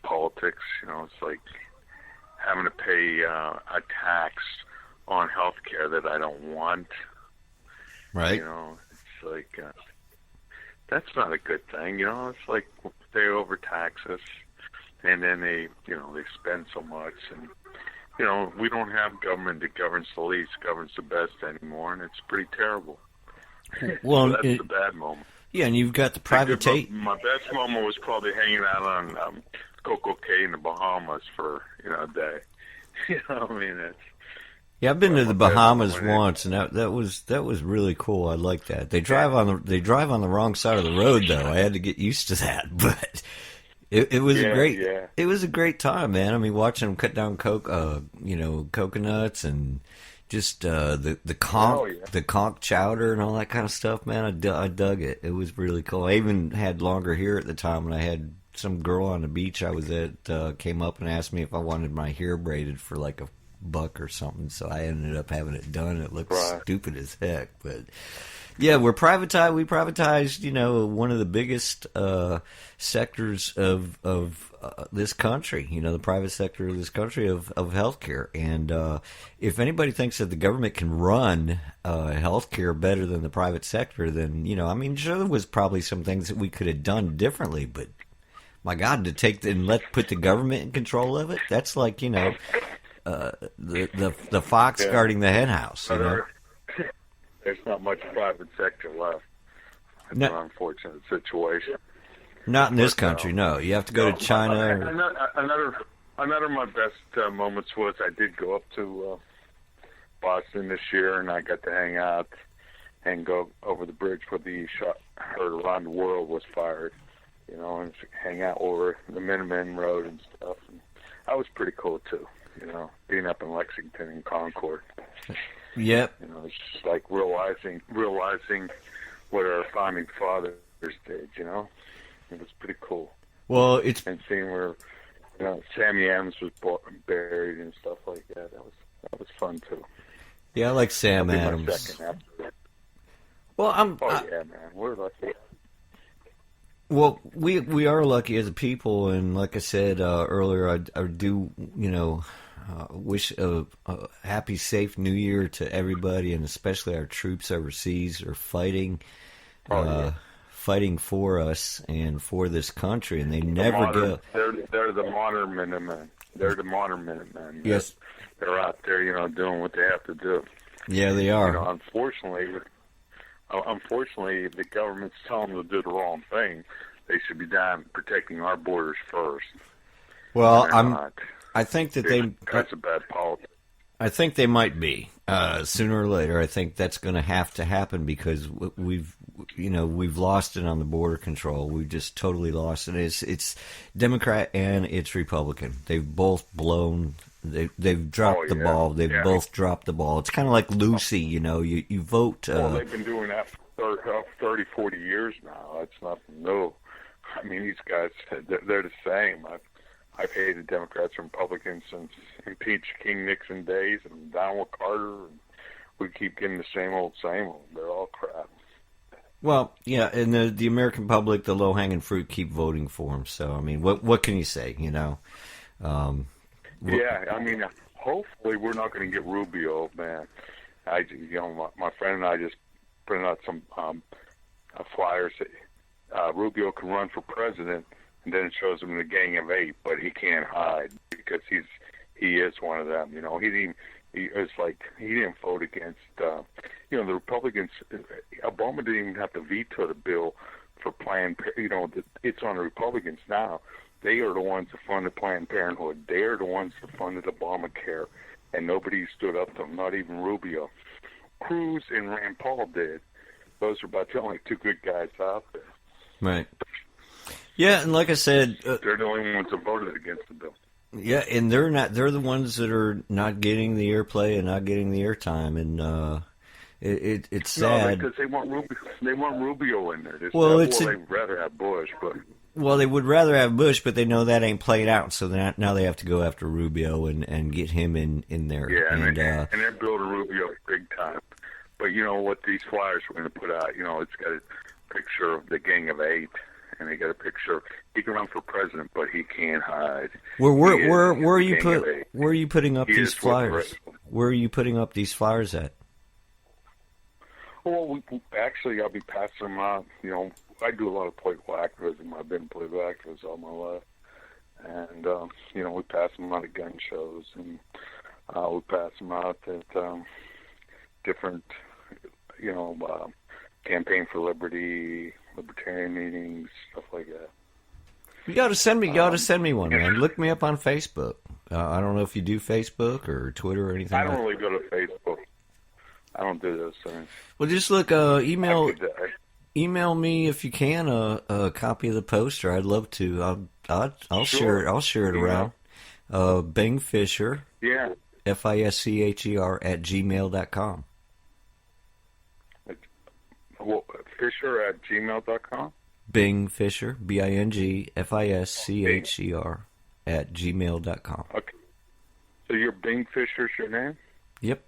politics. It's like having to pay a tax on health care that I don't want. Right. It's like, that's not a good thing. It's like they overtax us, and then they spend so much, and we don't have government that governs the least, governs the best anymore, and it's pretty terrible. Well, so that's the bad moment. Yeah, and you've got the private My best moment was probably hanging out on Coco Cay in the Bahamas for a day. Yeah, I've been to the Bahamas once, and that was really cool. I like that. They drive on the wrong side of the road, though. I had to get used to that, but it was it was a great time, man. I mean, watching them cut down coconuts and just the conch chowder and all that kind of stuff, man. I dug it. It was really cool. I even had longer hair at the time, and I had some girl on the beach I was at came up and asked me if I wanted my hair braided for like $1 or something. So I ended up having it done. It looked stupid as heck, but yeah, we privatized, one of the biggest sectors of this country, the private sector of this country of healthcare. And if anybody thinks that the government can run healthcare better than the private sector, then, sure, there was probably some things that we could have done differently, but my God, to take put the government in control of it, that's like, the fox guarding the hen house, There's not much private sector left. It's an unfortunate situation. Not in this country, no. You have to go to China. Another of my best moments was I did go up to Boston this year, and I got to hang out and go over the bridge where the shot heard around the world was fired, you know, and hang out over the Minutemen Road and stuff. And that was pretty cool too, you know, being up in Lexington and Concord. Yep. You know, it's just like realizing what our founding fathers did, you know. It was pretty cool. Well, and seeing where, you know, Sammy Adams was buried and stuff like that. That was fun too. Yeah, I like Sam That'll be Adams. my second after that. Well, yeah, man, we're lucky. Well, we are lucky as a people, and like I said earlier, I do, you know, wish a happy, safe New Year to everybody, and especially our troops overseas are fighting, fighting for us and for this country, and they never go. They're the modern Minutemen. They're the modern Minutemen. Yes, they're out there, you know, doing what they have to do. Yeah, they are. You know, unfortunately, the government's telling them to do the wrong thing. They should be down protecting our borders first. Well, I think that that's a bad policy. I think they might be sooner or later. I think that's going to have to happen because we've lost it on the border control. We've just totally lost it. It's Democrat and it's Republican. They've both blown. They've dropped the ball. They've both dropped the ball. It's kind of like Lucy, you know. You vote. Well, they've been doing that for 30, 40 years now. That's nothing new. I mean, these guys, they're the same. I've hated Democrats and Republicans since impeach King Nixon days and down with Carter. And we keep getting the same old, same old. They're all crap. Well, yeah, and the American public, the low-hanging fruit, keep voting for him. So, I mean, what can you say, you know? Yeah, I mean, hopefully we're not going to get Rubio, man. My friend and I just printed out some flyers. Rubio can run for president, and then it shows him the Gang of Eight, but he can't hide because he is one of them. You know, he didn't vote against. You know, the Republicans. Obama didn't even have to veto the bill for Planned. You know, it's on the Republicans now. They are the ones that funded Planned Parenthood. They are the ones that funded Obamacare, and nobody stood up to them, not even Rubio. Cruz and Rand Paul did. Those are about the only two good guys out there. Right. Yeah, and like I said, they're the only ones that voted against the bill. Yeah, and they're the ones that are not getting the airplay and not getting the airtime, and it's sad. No, because they want Rubio in there. They'd rather have Bush, but. Well, they would rather have Bush, but they know that ain't played out, so now they have to go after Rubio and get him in there. Yeah, and they're building Rubio big time. But you know what these flyers we're going to put out, you know, it's got a picture of the Gang of Eight, and they got a picture. He can run for president, but he can't hide. Where are you putting up these flyers? Where are you putting up these flyers at? Well, actually, I'll be passing them out. You know, I do a lot of political activism. I've been political activist all my life. And, you know, we pass them out at gun shows, and we pass them out at different, you know, Campaign for Liberty, libertarian meetings, stuff like that. You got to send me one, man. Look me up on Facebook. I don't know if you do Facebook or Twitter or anything. I don't really go to Facebook. I don't do those things. Well, just look, email me if you can a copy of the poster. I'd love to. I'll share it. I'll share it around. Bing Fischer. Yeah. FISCHER @gmail.com. Well, Fisher @gmail.com. Bing Fischer, BING FISCHER @gmail.com. Okay. So your Bing Fisher's your name? Yep.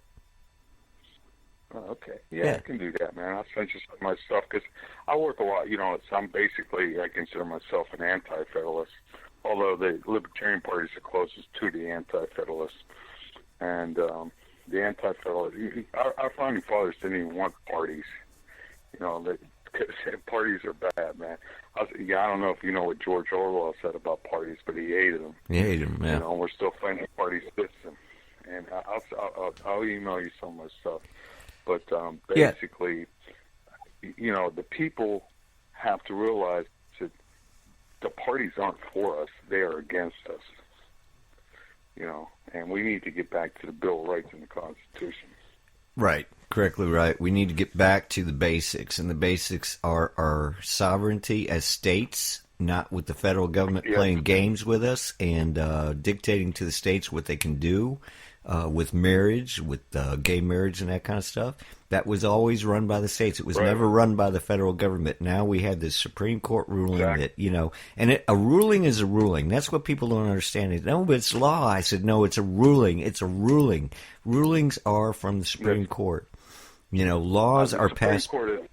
Oh, okay. Yeah, I can do that, man. I'll send you some of my stuff because I work a lot. You know, I consider myself an anti-federalist, although the Libertarian Party is the closest to the anti-federalists. And the anti-federalists, our founding fathers didn't even want parties. You know, parties are bad, man. I don't know if you know what George Orwell said about parties, but he hated them. He hated them, yeah. You know, we're still fighting the party system. And I'll email you some of my stuff. But basically, you know, the people have to realize that the parties aren't for us; they are against us. You know, and we need to get back to the Bill of Rights and the Constitution. Right. Correctly right. We need to get back to the basics, and the basics are our sovereignty as states, not with the federal government playing games with us and dictating to the states what they can do with marriage, with gay marriage and that kind of stuff. That was always run by the states. It was never run by the federal government. Now we had this Supreme Court ruling that, and a ruling is a ruling. That's what people don't understand. No, but it's law. I said, no, it's a ruling. It's a ruling. Rulings are from the Supreme Court. Laws are passed. Go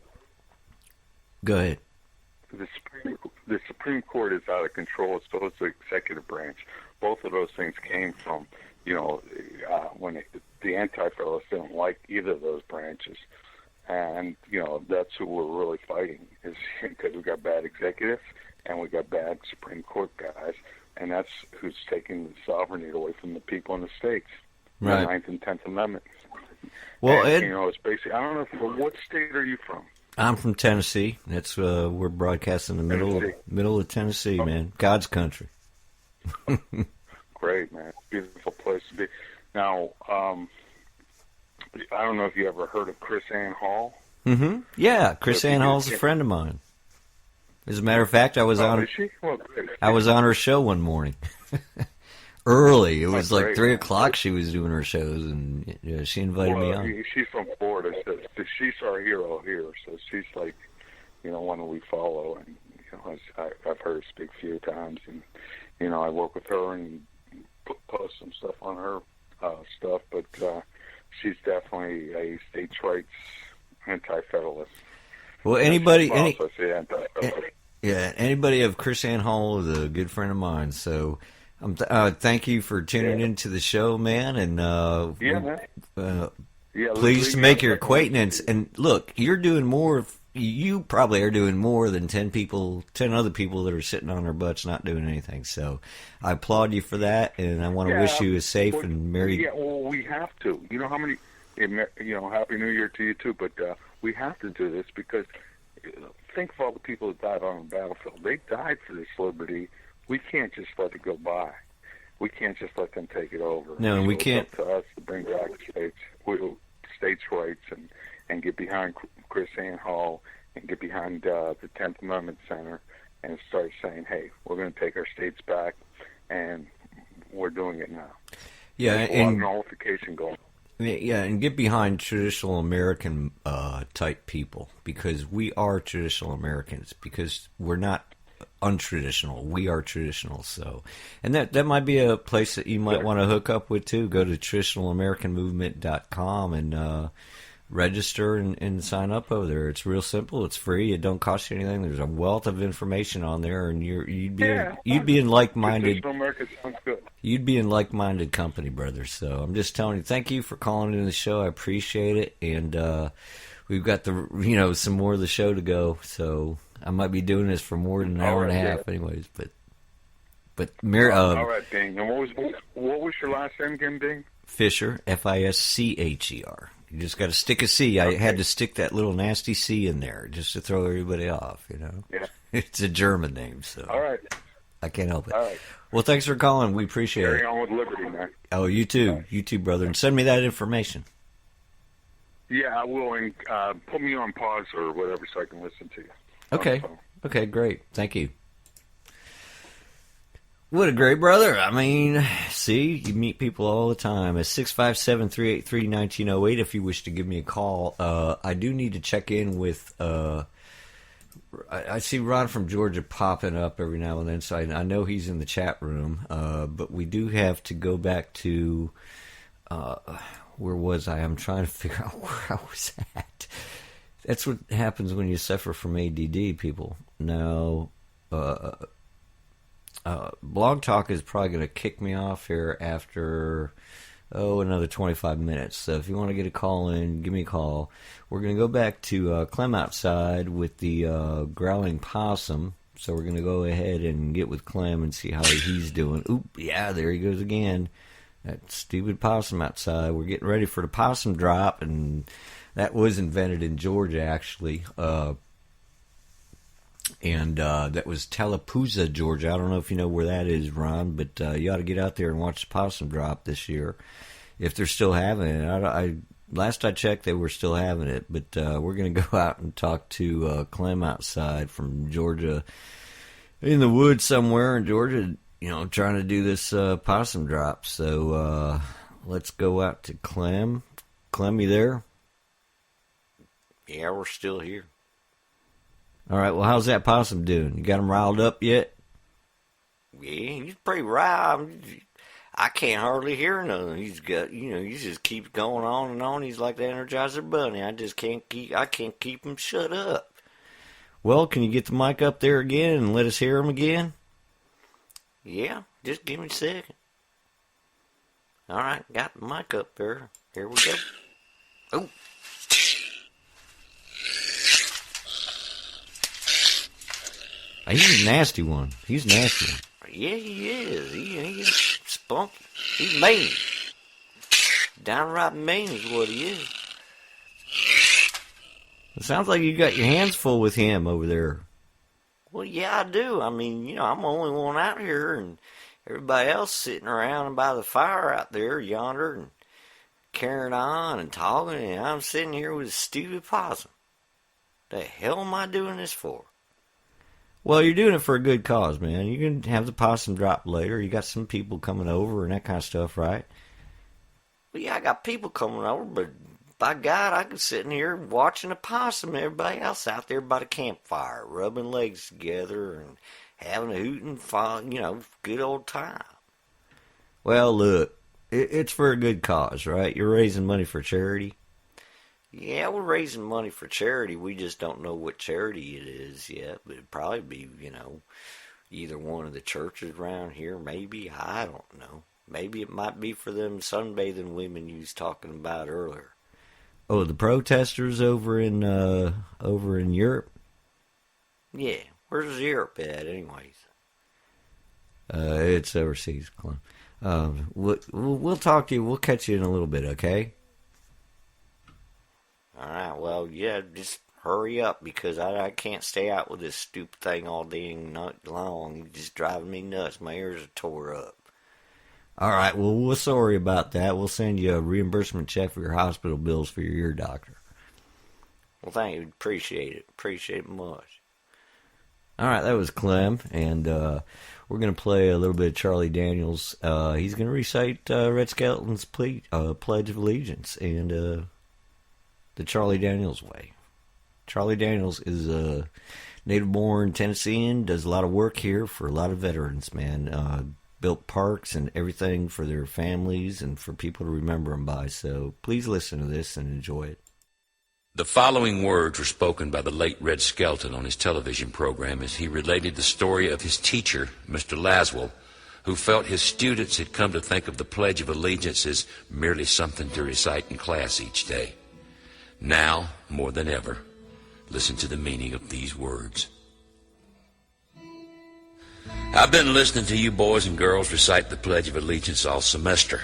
ahead. The Supreme Court is out of control. So is the executive branch. Both of those things came from, when the Anti-Federalists didn't like either of those branches. And, that's who we're really fighting, is because we got bad executives and we got bad Supreme Court guys. And that's who's taking the sovereignty away from the people in the states. Right. The 9th and 10th Amendments. Well, and, it's basically, I don't know, from what state are you from? I'm from Tennessee. That's we're broadcasting in the middle of Tennessee, man. God's country. Great, man. Beautiful place to be. Now, I don't know if you ever heard of Chris Ann Hall. Mm-hmm. Yeah, Chris Ann Hall's a friend of mine. As a matter of fact, I was on. Is she? Well, great. I was on her show one morning. Early. It was like 3 o'clock she was doing her shows, and she invited me on. She's from Florida, so she's our hero here. So she's like, one we follow, and I've heard her speak a few times, and I work with her and post some stuff on her stuff. But she's definitely a states' rights anti-federalist. Well, anybody of Chris Ann Hall is a good friend of mine. So. Thank you for tuning into the show, man, and pleased to make your acquaintance. And look, you're doing more. You probably are doing more than 10 other people that are sitting on their butts not doing anything. So I applaud you for that, and I want to wish you a safe and merry. Yeah, well, we have to. You know how many? Happy New Year to you too. But we have to do this because think of all the people that died on the battlefield. They died for this liberty. We can't just let it go by. We can't just let them take it over. No, and we can't. It's up to us to bring back states' rights and get behind Chris Ann Hall and get behind the 10th Amendment Center and start saying, hey, we're going to take our states back, and we're doing it now. Yeah, There's a lot of nullification going on. Yeah, and get behind traditional American type people, because we are traditional Americans, because we're not untraditional. We are traditional. So, and that might be a place that you might want to hook up with too. Go to traditionalamericanmovement.com and register and sign up over there. It's real simple. It's free. It don't cost you anything. There's a wealth of information on there, and you'd be in like-minded. Traditional America sounds good. You'd be in like-minded company, brother. So I'm just telling you, thank you for calling in the show. I appreciate it, and we've got some more of the show to go. So. I might be doing this for more than an hour and a half, anyways. But all right, Bing. And what was your last name again, Bing? Fischer, Fischer. You just got to stick a C. Okay. I had to stick that little nasty C in there just to throw everybody off. Yeah. It's a German name, so. All right. I can't help it. All right. Well, thanks for calling. We appreciate it. Carry on with liberty, man. Oh, you too. Right. You too, brother. And send me that information. Yeah, I will. And put me on pause or whatever so I can listen to you. Okay. Okay, great. Thank you. What a great brother. I mean, see, you meet people all the time. It's 657-383-1908 if you wish to give me a call. I do need to check in with, I see Ron from Georgia popping up every now and then, so I know he's in the chat room. But we do have to go back to, where was I? I'm trying to figure out where I was at. That's what happens when you suffer from ADD, people. Now, Blog Talk is probably going to kick me off here after, another 25 minutes. So if you want to get a call in, give me a call. We're going to go back to Clem outside with the growling possum. So we're going to go ahead and get with Clem and see how he's doing. Oop, yeah, there he goes again. That stupid possum outside. We're getting ready for the possum drop, and that was invented in Georgia, actually. And that was Tallapoosa, Georgia. I don't know if you know where that is, Ron, but you ought to get out there and watch the possum drop this year, if they're still having it. last I checked, they were still having it. But we're going to go out and talk to Clem outside from Georgia, in the woods somewhere in Georgia, trying to do this possum drop. So let's go out to Clem. Clem, you there? Yeah, we're still here. All right, well, how's that possum doing? You got him riled up yet? Yeah, he's pretty riled. I can't hardly hear nothing. He's got, he just keeps going on and on. He's like the Energizer Bunny. I can't keep him shut up. Well, can you get the mic up there again and let us hear him again? Yeah, just give me a second. All right, got the mic up there. Here we go. Oh. He's a nasty one. He's a nasty one. Yeah, he is. He's spunky. He's mean. Downright mean is what he is. It sounds like you got your hands full with him over there. Well, yeah, I do. I mean, I'm the only one out here, and everybody else sitting around by the fire out there yonder and carrying on and talking, and I'm sitting here with a stupid possum. The hell am I doing this for? Well, you're doing it for a good cause, man. You can have the possum drop later. You got some people coming over and that kind of stuff, right? Well, yeah, I got people coming over, but by God, I can sit in here watching a possum and everybody else out there by the campfire, rubbing legs together and having a hoot and fun, good old time. Well, look, it's for a good cause, right? You're raising money for charity. Yeah, we're raising money for charity. We just don't know what charity it is yet. But it'd probably be, either one of the churches around here, maybe. I don't know. Maybe it might be for them sunbathing women you was talking about earlier. Oh, the protesters over in Europe? Yeah, where's Europe at, anyways? It's overseas, Clem. We'll talk to you. We'll catch you in a little bit, okay? All right, well, yeah, just hurry up because I can't stay out with this stupid thing all day night long. It's just driving me nuts. My ears are tore up. All right, well, we're sorry about that. We'll send you a reimbursement check for your hospital bills for your ear doctor. Well, thank you. Appreciate it. Appreciate it much. All right, that was Clem, and we're going to play a little bit of Charlie Daniels. He's going to recite Red Skelton's Pledge of Allegiance and the Charlie Daniels way. Charlie Daniels is a native-born Tennessean, does a lot of work here for a lot of veterans, man. Built parks and everything for their families and for people to remember them by. So please listen to this and enjoy it. The following words were spoken by the late Red Skelton on his television program as he related the story of his teacher, Mr. Laswell, who felt his students had come to think of the Pledge of Allegiance as merely something to recite in class each day. Now, more than ever, listen to the meaning of these words. I've been listening to you boys and girls recite the Pledge of Allegiance all semester,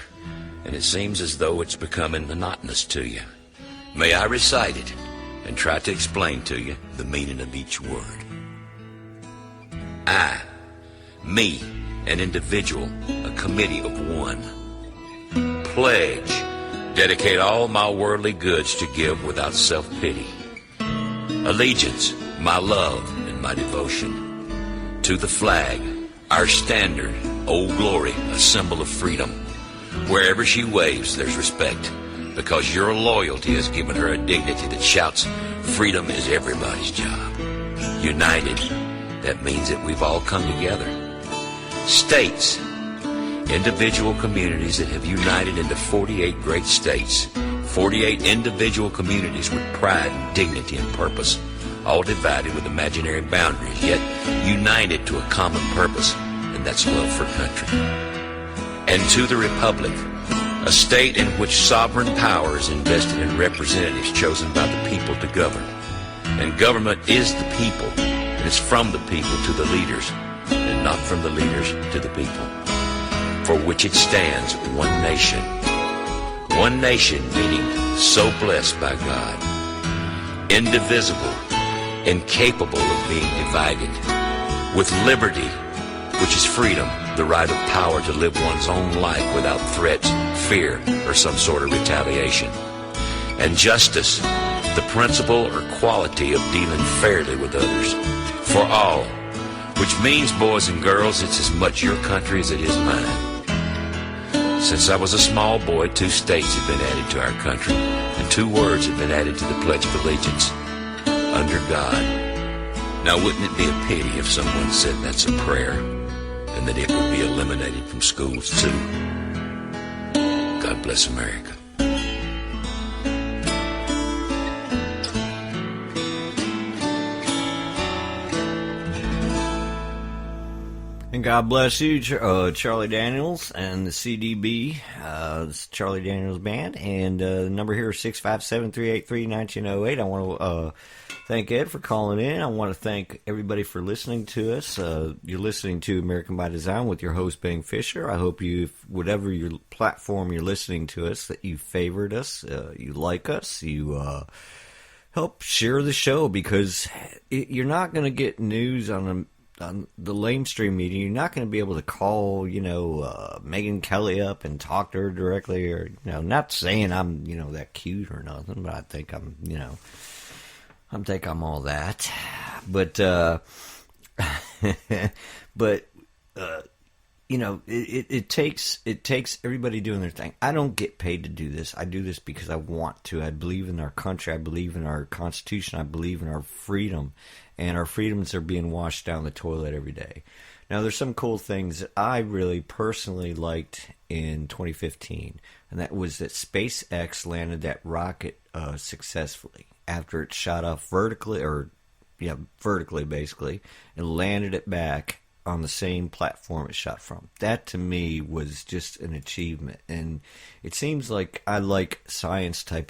and it seems as though it's becoming monotonous to you. May I recite it and try to explain to you the meaning of each word. I, me, an individual, a committee of one. Pledge, dedicate all my worldly goods to give without self-pity. Allegiance, my love and my devotion. To the flag, our standard, Old Glory, a symbol of freedom. Wherever she waves, there's respect, because your loyalty has given her a dignity that shouts, freedom is everybody's job. United, that means that we've all come together. States, individual communities that have united into 48 great states, 48 individual communities with pride and dignity and purpose, all divided with imaginary boundaries, yet united to a common purpose, and that's love for country. And to the Republic, a state in which sovereign power is invested in representatives chosen by the people to govern. And government is the people, and it's from the people to the leaders, and not from the leaders to the people. For which it stands one nation. One nation meaning so blessed by God, indivisible, incapable of being divided, with liberty, which is freedom, the right of power to live one's own life without threats, fear, or some sort of retaliation. And justice, the principle or quality of dealing fairly with others. For all. Which means, boys and girls, it's as much your country as it is mine. Since I was a small boy, 2 states have been added to our country, and 2 words have been added to the Pledge of Allegiance. Under God. Now, wouldn't it be a pity if someone said that's a prayer, and that it would be eliminated from schools, too? God bless America. And God bless you, Charlie Daniels and the CDB, it's Charlie Daniels Band. And the number here is 657-383-1908. I want to thank Ed for calling in. I want to thank everybody for listening to us. You're listening to American by Design with your host, Bing Fischer. I hope you, whatever your platform you're listening to us, that you favored us, you like us, you help share the show, because you're not going to get news on the lamestream media. You're not going to be able to call, Megyn Kelly up and talk to her directly, or, not saying I'm, that cute or nothing, but I think I'm, I think I'm all that. But, it takes everybody doing their thing. I don't get paid to do this. I do this because I want to. I believe in our country. I believe in our Constitution. I believe in our freedom. And our freedoms are being washed down the toilet every day. Now, there's some cool things that I really personally liked in 2015, and that was that SpaceX landed that rocket successfully after it shot off vertically basically, and landed it back on the same platform it shot from. That, to me, was just an achievement. And it seems like I like science-type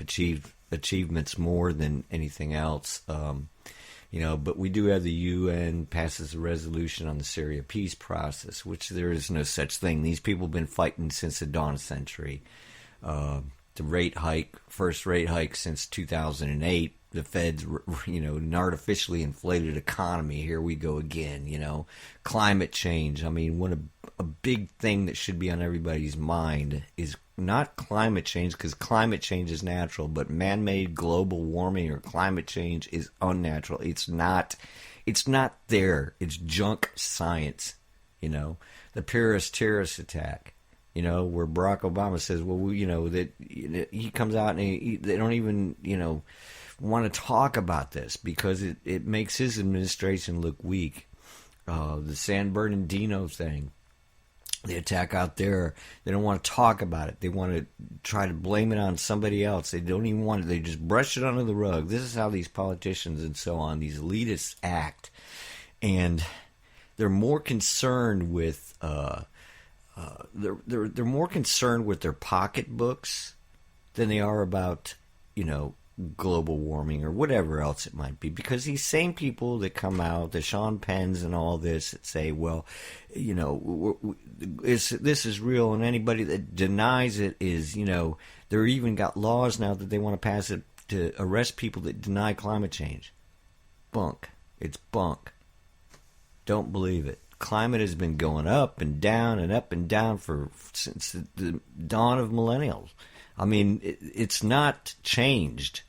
achievements more than anything else. But we do have the UN passes a resolution on the Syria peace process, which there is no such thing. These people have been fighting since the dawn of the century. The first rate hike since 2008. The Fed's, an artificially inflated economy. Here we go again, Climate change. I mean, a big thing that should be on everybody's mind is not climate change, because climate change is natural, but man-made global warming or climate change is unnatural. It's not there. It's junk science, The Paris terrorist attack, where Barack Obama says, that he comes out and they don't even, want to talk about this because it makes his administration look weak. The San Bernardino thing, the attack out there, they don't want to talk about it. They want to try to blame it on somebody else. They don't even want it. They just brush it under the rug. This is how these politicians and so on, these elitists act. And they're more concerned with they're more concerned with their pocketbooks than they are about, global warming or whatever else it might be, because these same people that come out, the Sean Penns and all this, that say, well, this is real, and anybody that denies it is, they're even got laws now that they want to pass it to arrest people that deny climate change. Bunk. It's bunk. Don't believe it. Climate has been going up and down and up and down since the dawn of millennials. I mean, it's not changed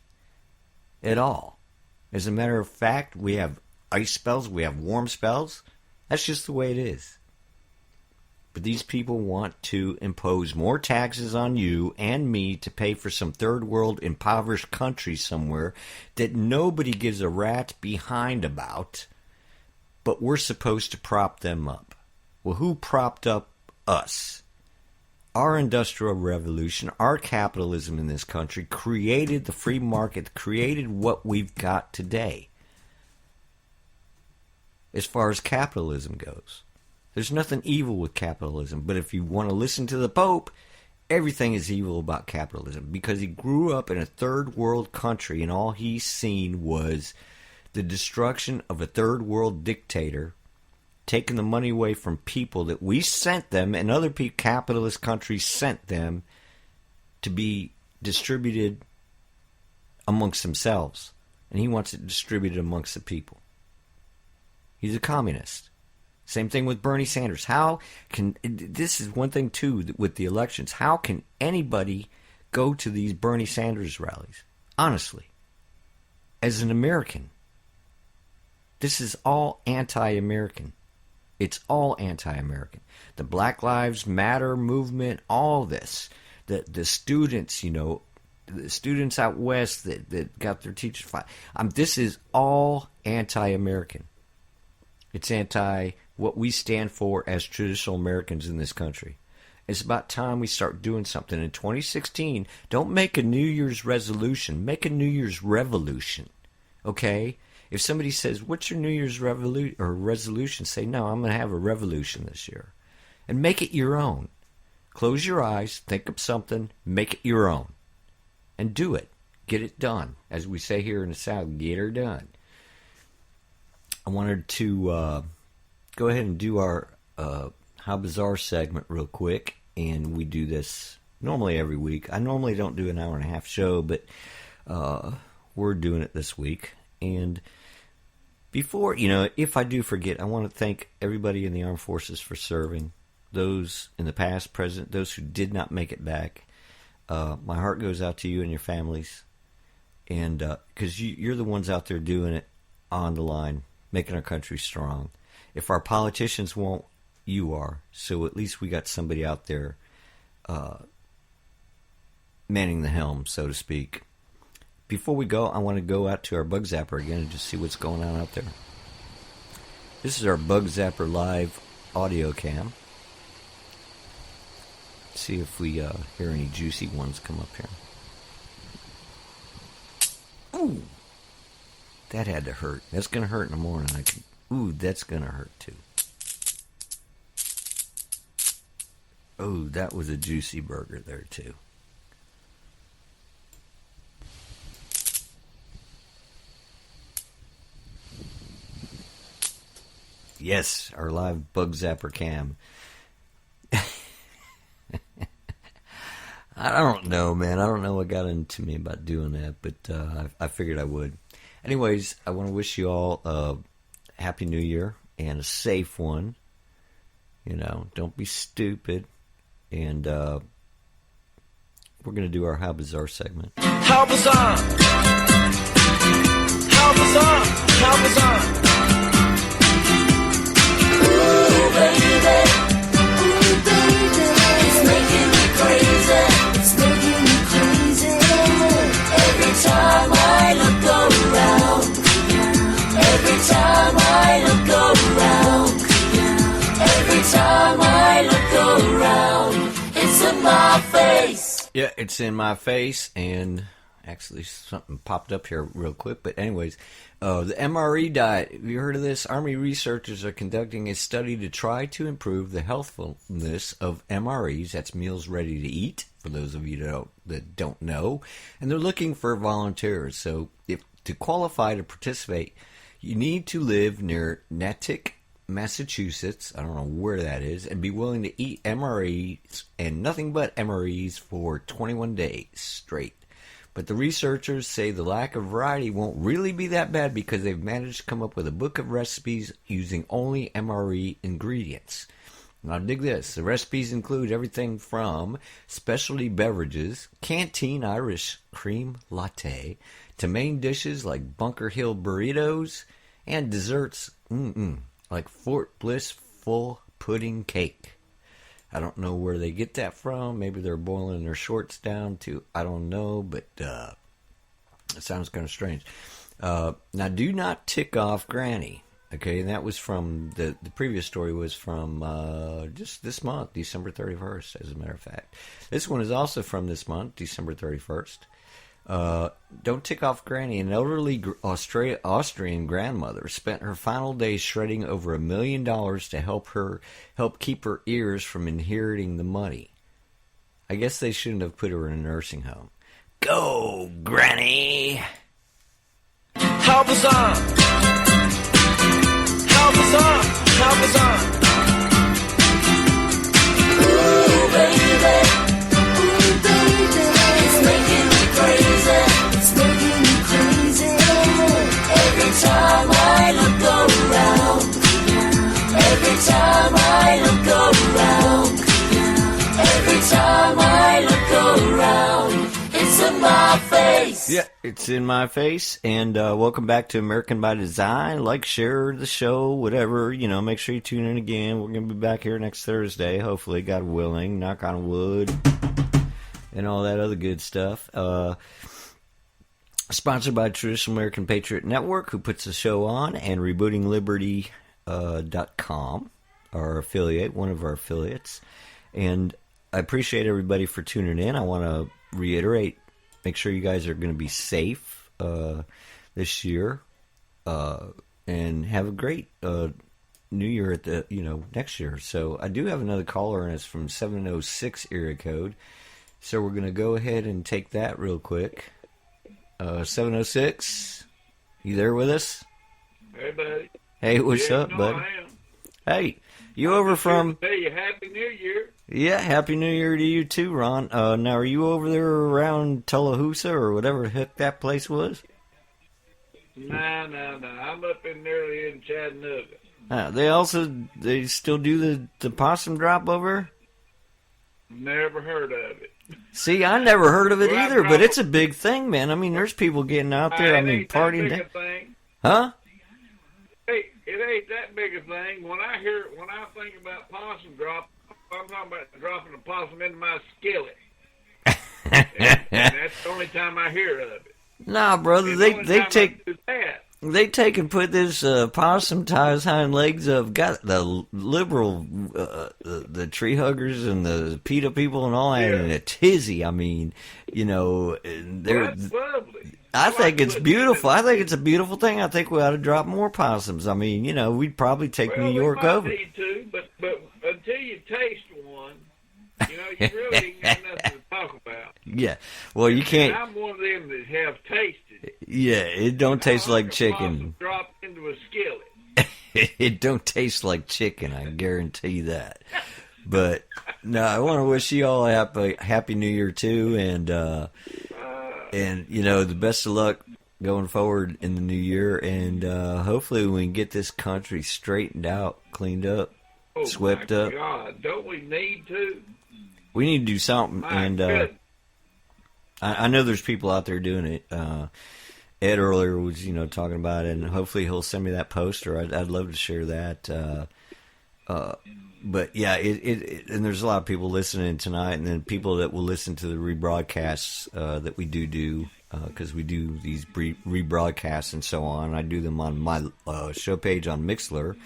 at all. As a matter of fact, we have ice spells, we have warm spells. That's just the way it is. But these people want to impose more taxes on you and me to pay for some third world impoverished country somewhere that nobody gives a rat's behind about, but we're supposed to prop them up. Well, who propped up us? Our industrial revolution, our capitalism in this country created the free market, created what we've got today. As far as capitalism goes, there's nothing evil with capitalism. But if you want to listen to the Pope, everything is evil about capitalism, because he grew up in a third world country and all he's seen was the destruction of a third world dictator, taking the money away from people that we sent them and other capitalist countries sent them to be distributed amongst themselves. And he wants it distributed amongst the people. He's a communist. Same thing with Bernie Sanders. This is one thing too with the elections. How can anybody go to these Bernie Sanders rallies? Honestly. As an American, this is all anti-American. It's all anti-American. The Black Lives Matter movement, all this. The students, the students out west that got their teachers fired. This is all anti-American. It's anti what we stand for as traditional Americans in this country. It's about time we start doing something. In 2016, don't make a New Year's resolution. Make a New Year's revolution. Okay? If somebody says, what's your New Year's resolution? Say, no, I'm going to have a revolution this year. And make it your own. Close your eyes, think of something, make it your own. And do it. Get it done. As we say here in the South, get her done. I wanted to go ahead and do our How Bizarre segment real quick. And we do this normally every week. I normally don't do an hour and a half show, but we're doing it this week. And before, if I do forget, I want to thank everybody in the armed forces for serving. Those in the past, present, those who did not make it back. My heart goes out to you and your families. And because you're the ones out there doing it on the line, making our country strong. If our politicians won't, you are. So at least we got somebody out there manning the helm, so to speak. Before we go, I want to go out to our Bug Zapper again and just see what's going on out there. This is our Bug Zapper live audio cam. See if we hear any juicy ones come up here. Ooh, that had to hurt. That's going to hurt in the morning. Ooh, that's going to hurt too. Oh, that was a juicy burger there too. Yes, our live Bug Zapper cam. I don't know, man. I don't know what got into me about doing that, but I figured I would. Anyways, I want to wish you all a Happy New Year and a safe one. Don't be stupid. And we're going to do our How Bizarre segment. How bizarre! How bizarre! How bizarre! Ooh, baby! Ooh, baby! It's making me crazy! It's making me crazy! Every time I look around, every time I look around, every time I look around, it's in my face. Yeah, it's in my face, and actually something popped up here real quick. But anyways, the MRE diet. Have you heard of this? Army researchers are conducting a study to try to improve the healthfulness of MREs. That's meals ready to eat, for those of you that don't know. And they're looking for volunteers. So to qualify to participate, you need to live near Natick, Massachusetts, I don't know where that is, and be willing to eat MREs and nothing but MREs for 21 days straight. But the researchers say the lack of variety won't really be that bad because they've managed to come up with a book of recipes using only MRE ingredients. Now dig this, the recipes include everything from specialty beverages, canteen Irish cream latte, to main dishes like Bunker Hill burritos, and desserts, like Fort Bliss full pudding cake. I don't know where they get that from. Maybe they're boiling their shorts down to, I don't know, but it sounds kind of strange. Now, do not tick off Granny. Okay, and that was from, the previous story was from just this month, December 31st, as a matter of fact. This one is also from this month, December 31st. Don't tick off Granny. An elderly Austrian grandmother spent her final days shredding over $1 million to help keep her ears from inheriting the money. I guess they shouldn't have put her in a nursing home. Go, Granny! How bizarre! How bizarre! How bizarre! Ooh, baby! Ooh, baby! It's making me crazy! It's making me crazy! Every time I look around, every time I look around, every time I look around, it's a my face. Yeah, it's in my face. And welcome back to American by Design. Like, share the show, whatever. You know, make sure you tune in again. We're going to be back here next Thursday, hopefully, God willing. Knock on wood. And all that other good stuff. Sponsored by Traditional American Patriot Network, who puts the show on, and rebootingliberty.com, our affiliate, one of our affiliates. And I appreciate everybody for tuning in. I want to reiterate, make sure you guys are going to be safe this year, and have a great New Year at the next year. So I do have another caller, and it's from 706 area code. So we're going to go ahead and take that real quick. 706, you there with us? Hey, buddy. Hey, what's up, buddy? I am. Hey, you over from... Hey, Happy New Year. Yeah, Happy New Year to you too, Ron. Now, are you over there around Tullahoosa or whatever the heck that place was? No. I'm up in nearly in Chattanooga. They still do the possum drop over? Never heard of it. See, I never heard of it either, but it's a big thing, man. I mean, there's people getting out there, partying. Huh? Hey, it ain't that big a thing. When I think about possum drop, I'm talking about dropping a possum into my skillet. and that's the only time I hear of it. Nah, brother, they take and put this possum tie his hind legs of got the liberal, the tree huggers and the PETA people and all that in a tizzy. I mean, that's lovely. I think it's beautiful. I think it's a beautiful thing. I think we ought to drop more possums. I mean, we'd probably take New York over. Need to, but until you taste one, you really ain't got nothing to talk about. Yeah, well, you can't. And I'm one of them that have tasted it. Yeah, it don't taste like chicken. Drop into a skillet. It don't taste like chicken, I guarantee you that. But no, I want to wish you all a happy New Year too, and the best of luck going forward in the new year, and hopefully we can get this country straightened out, cleaned up, swept up. God, don't we need to? We need to do something, and I know there's people out there doing it. Ed earlier was, talking about it, and hopefully he'll send me that poster. I'd love to share that. But yeah, and there's a lot of people listening tonight, and then people that will listen to the rebroadcasts that we do because we do these rebroadcasts and so on. I do them on my show page on Mixlr,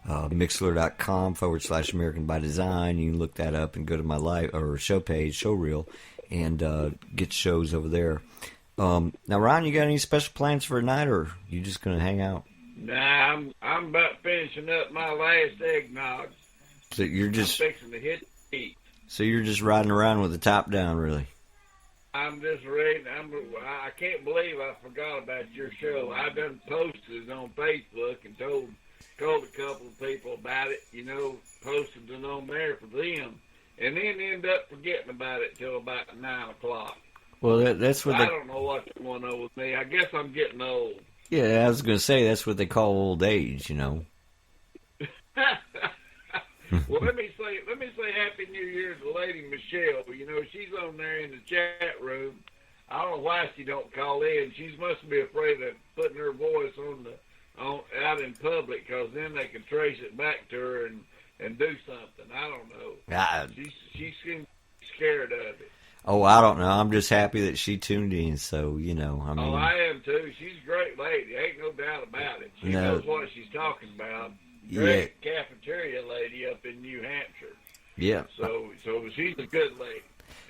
mixlr.com/American by Design. You can look that up and go to my live or show page, show reel, and get shows over there. Now, Ron, you got any special plans for tonight, or you just gonna hang out? Nah, I'm about finishing up my last eggnog. So you're just I'm fixing to hit the heat. So you're just riding around with the top down, really? I'm just ready. I can't believe I forgot about your show. I done posted on Facebook and told a couple of people about it. Posted it on there for them, and then end up forgetting about it till about 9 o'clock. Well, that's what I don't know what's going on with me. I guess I'm getting old. Yeah, I was going to say that's what they call old age, Well, let me say Happy New Year to Lady Michelle. She's on there in the chat room. I don't know why she don't call in. She must be afraid of putting her voice out in public, because then they can trace it back to her and do something. I don't know. She seems scared of it. Oh, I don't know. I'm just happy that she tuned in. So I mean. Oh, I am too. She's a great lady. Ain't no doubt about it. She knows what she's talking about. Great cafeteria lady up in New Hampshire. Yeah. So she's a good lady.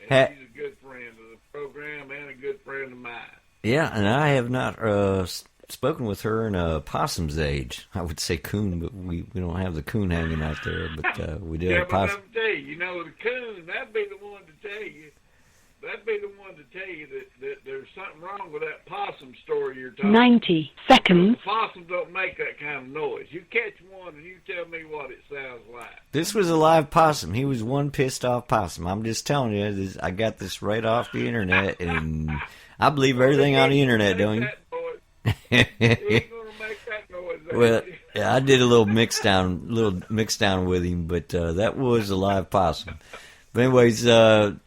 And she's a good friend of the program and a good friend of mine. Yeah, and I have not spoken with her in a possum's age. I would say coon, but we don't have the coon hanging out there. But we do have possum. But let me tell you, the coon, that'd be the one to tell you. That'd be the one to tell you that there's something wrong with that possum story you're talking 90 seconds. Possums don't make that kind of noise. You catch one and you tell me what it sounds like. This was a live possum. He was one pissed off possum. I'm just telling you, I got this right off the internet, and I believe everything on the internet, don't you? You ain't gonna make that noise. Well, yeah, I did a little mix down with him, but that was a live possum. But anyways,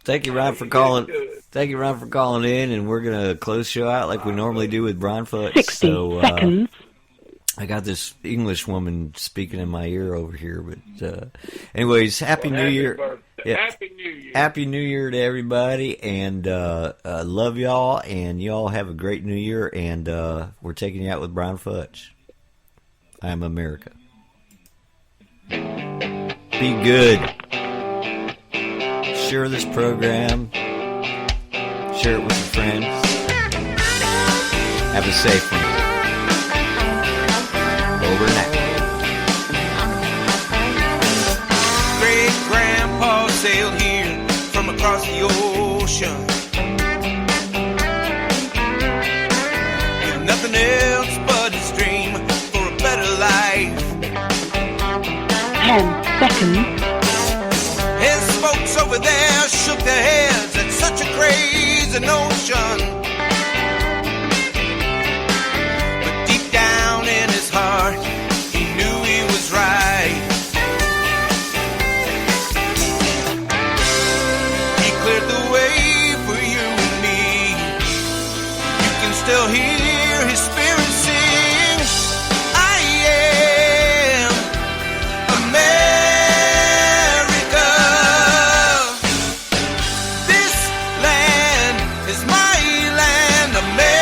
thank you, Ron, for calling. Thank you, Ron, for calling in, and we're gonna close the show out like we normally do with Brian Foote. 60 seconds. I got this English woman speaking in my ear over here, but anyways, Happy New Year. Yeah. Happy New Year. Happy New Year to everybody, and love y'all, and y'all have a great New Year, and we're taking you out with Brian Fudge. I am America. Be good. Share this program. Share it with your friends. Have a safe one. Over and out. Great grandpa sailed here from across the ocean with nothing else but his dream for a better life. 10 seconds. His folks over there shook their heads at such a crazy notion. But deep down in his heart, he knew he was right. He cleared the way for you and me. You can still hear his spirit sing. I am America. This land is my land, America.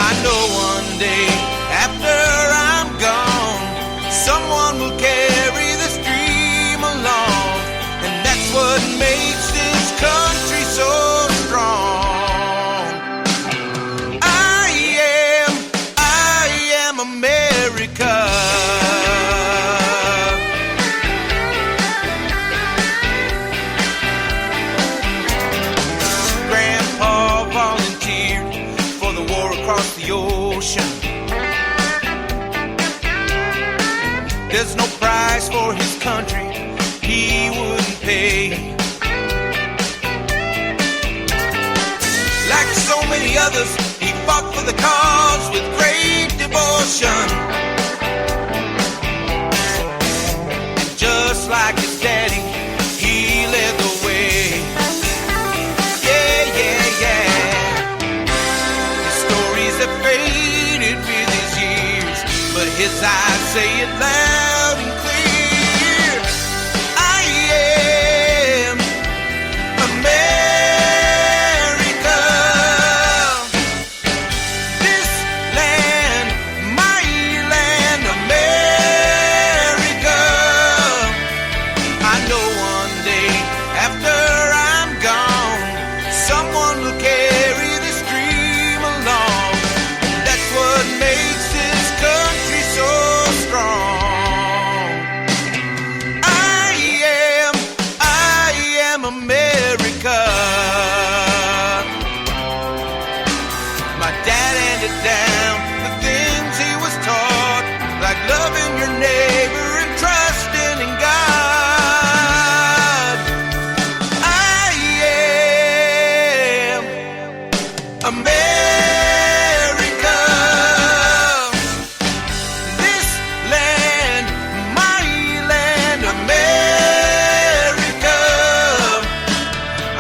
I know one day after I'm gone, someone will carry this dream along, and that's what makes this country so strong. I am America. Grandpa volunteered for the war across the ocean. There's no price for his country he wouldn't pay. Like so many others, he fought for the cause with great devotion. And just like his daddy, he led the way. Yeah, yeah, yeah. His stories have faded with his years, but his eyes say it loud and clear. I am America. This land, my land, America. I know one day after I'm gone, someone will carry this dream along. That's what makes this country so strong. I am America. My dad handed down the things he was taught, like loving your neighbor and trusting in God. I am America. This land, my land, America.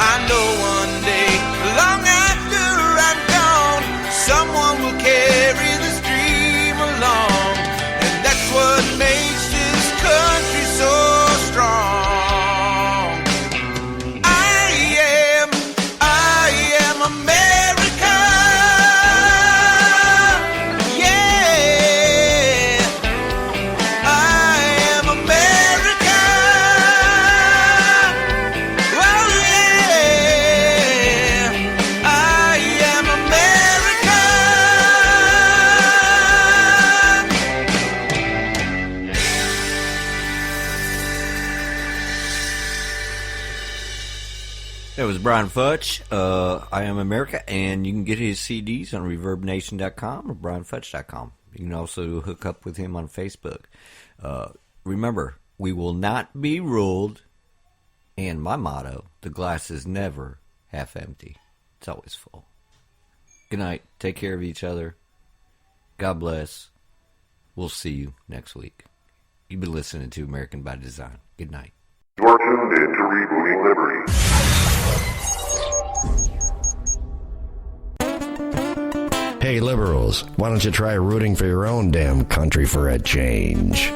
I know one day, long after I'm gone, someone will carry this dream along, and that's what makes this country so strong. I am America. Yeah, I am America. Oh yeah, I am America. That was Brian Futch, I Am America, and you can get his CDs on ReverbNation.com or BrianFutch.com. You can also hook up with him on Facebook. Remember, we will not be ruled, and my motto, the glass is never half empty. It's always full. Good night. Take care of each other. God bless. We'll see you next week. You've been listening to American by Design. Good night. You're tuned in to Rebooting Liberty. Hey, liberals, why don't you try rooting for your own damn country for a change?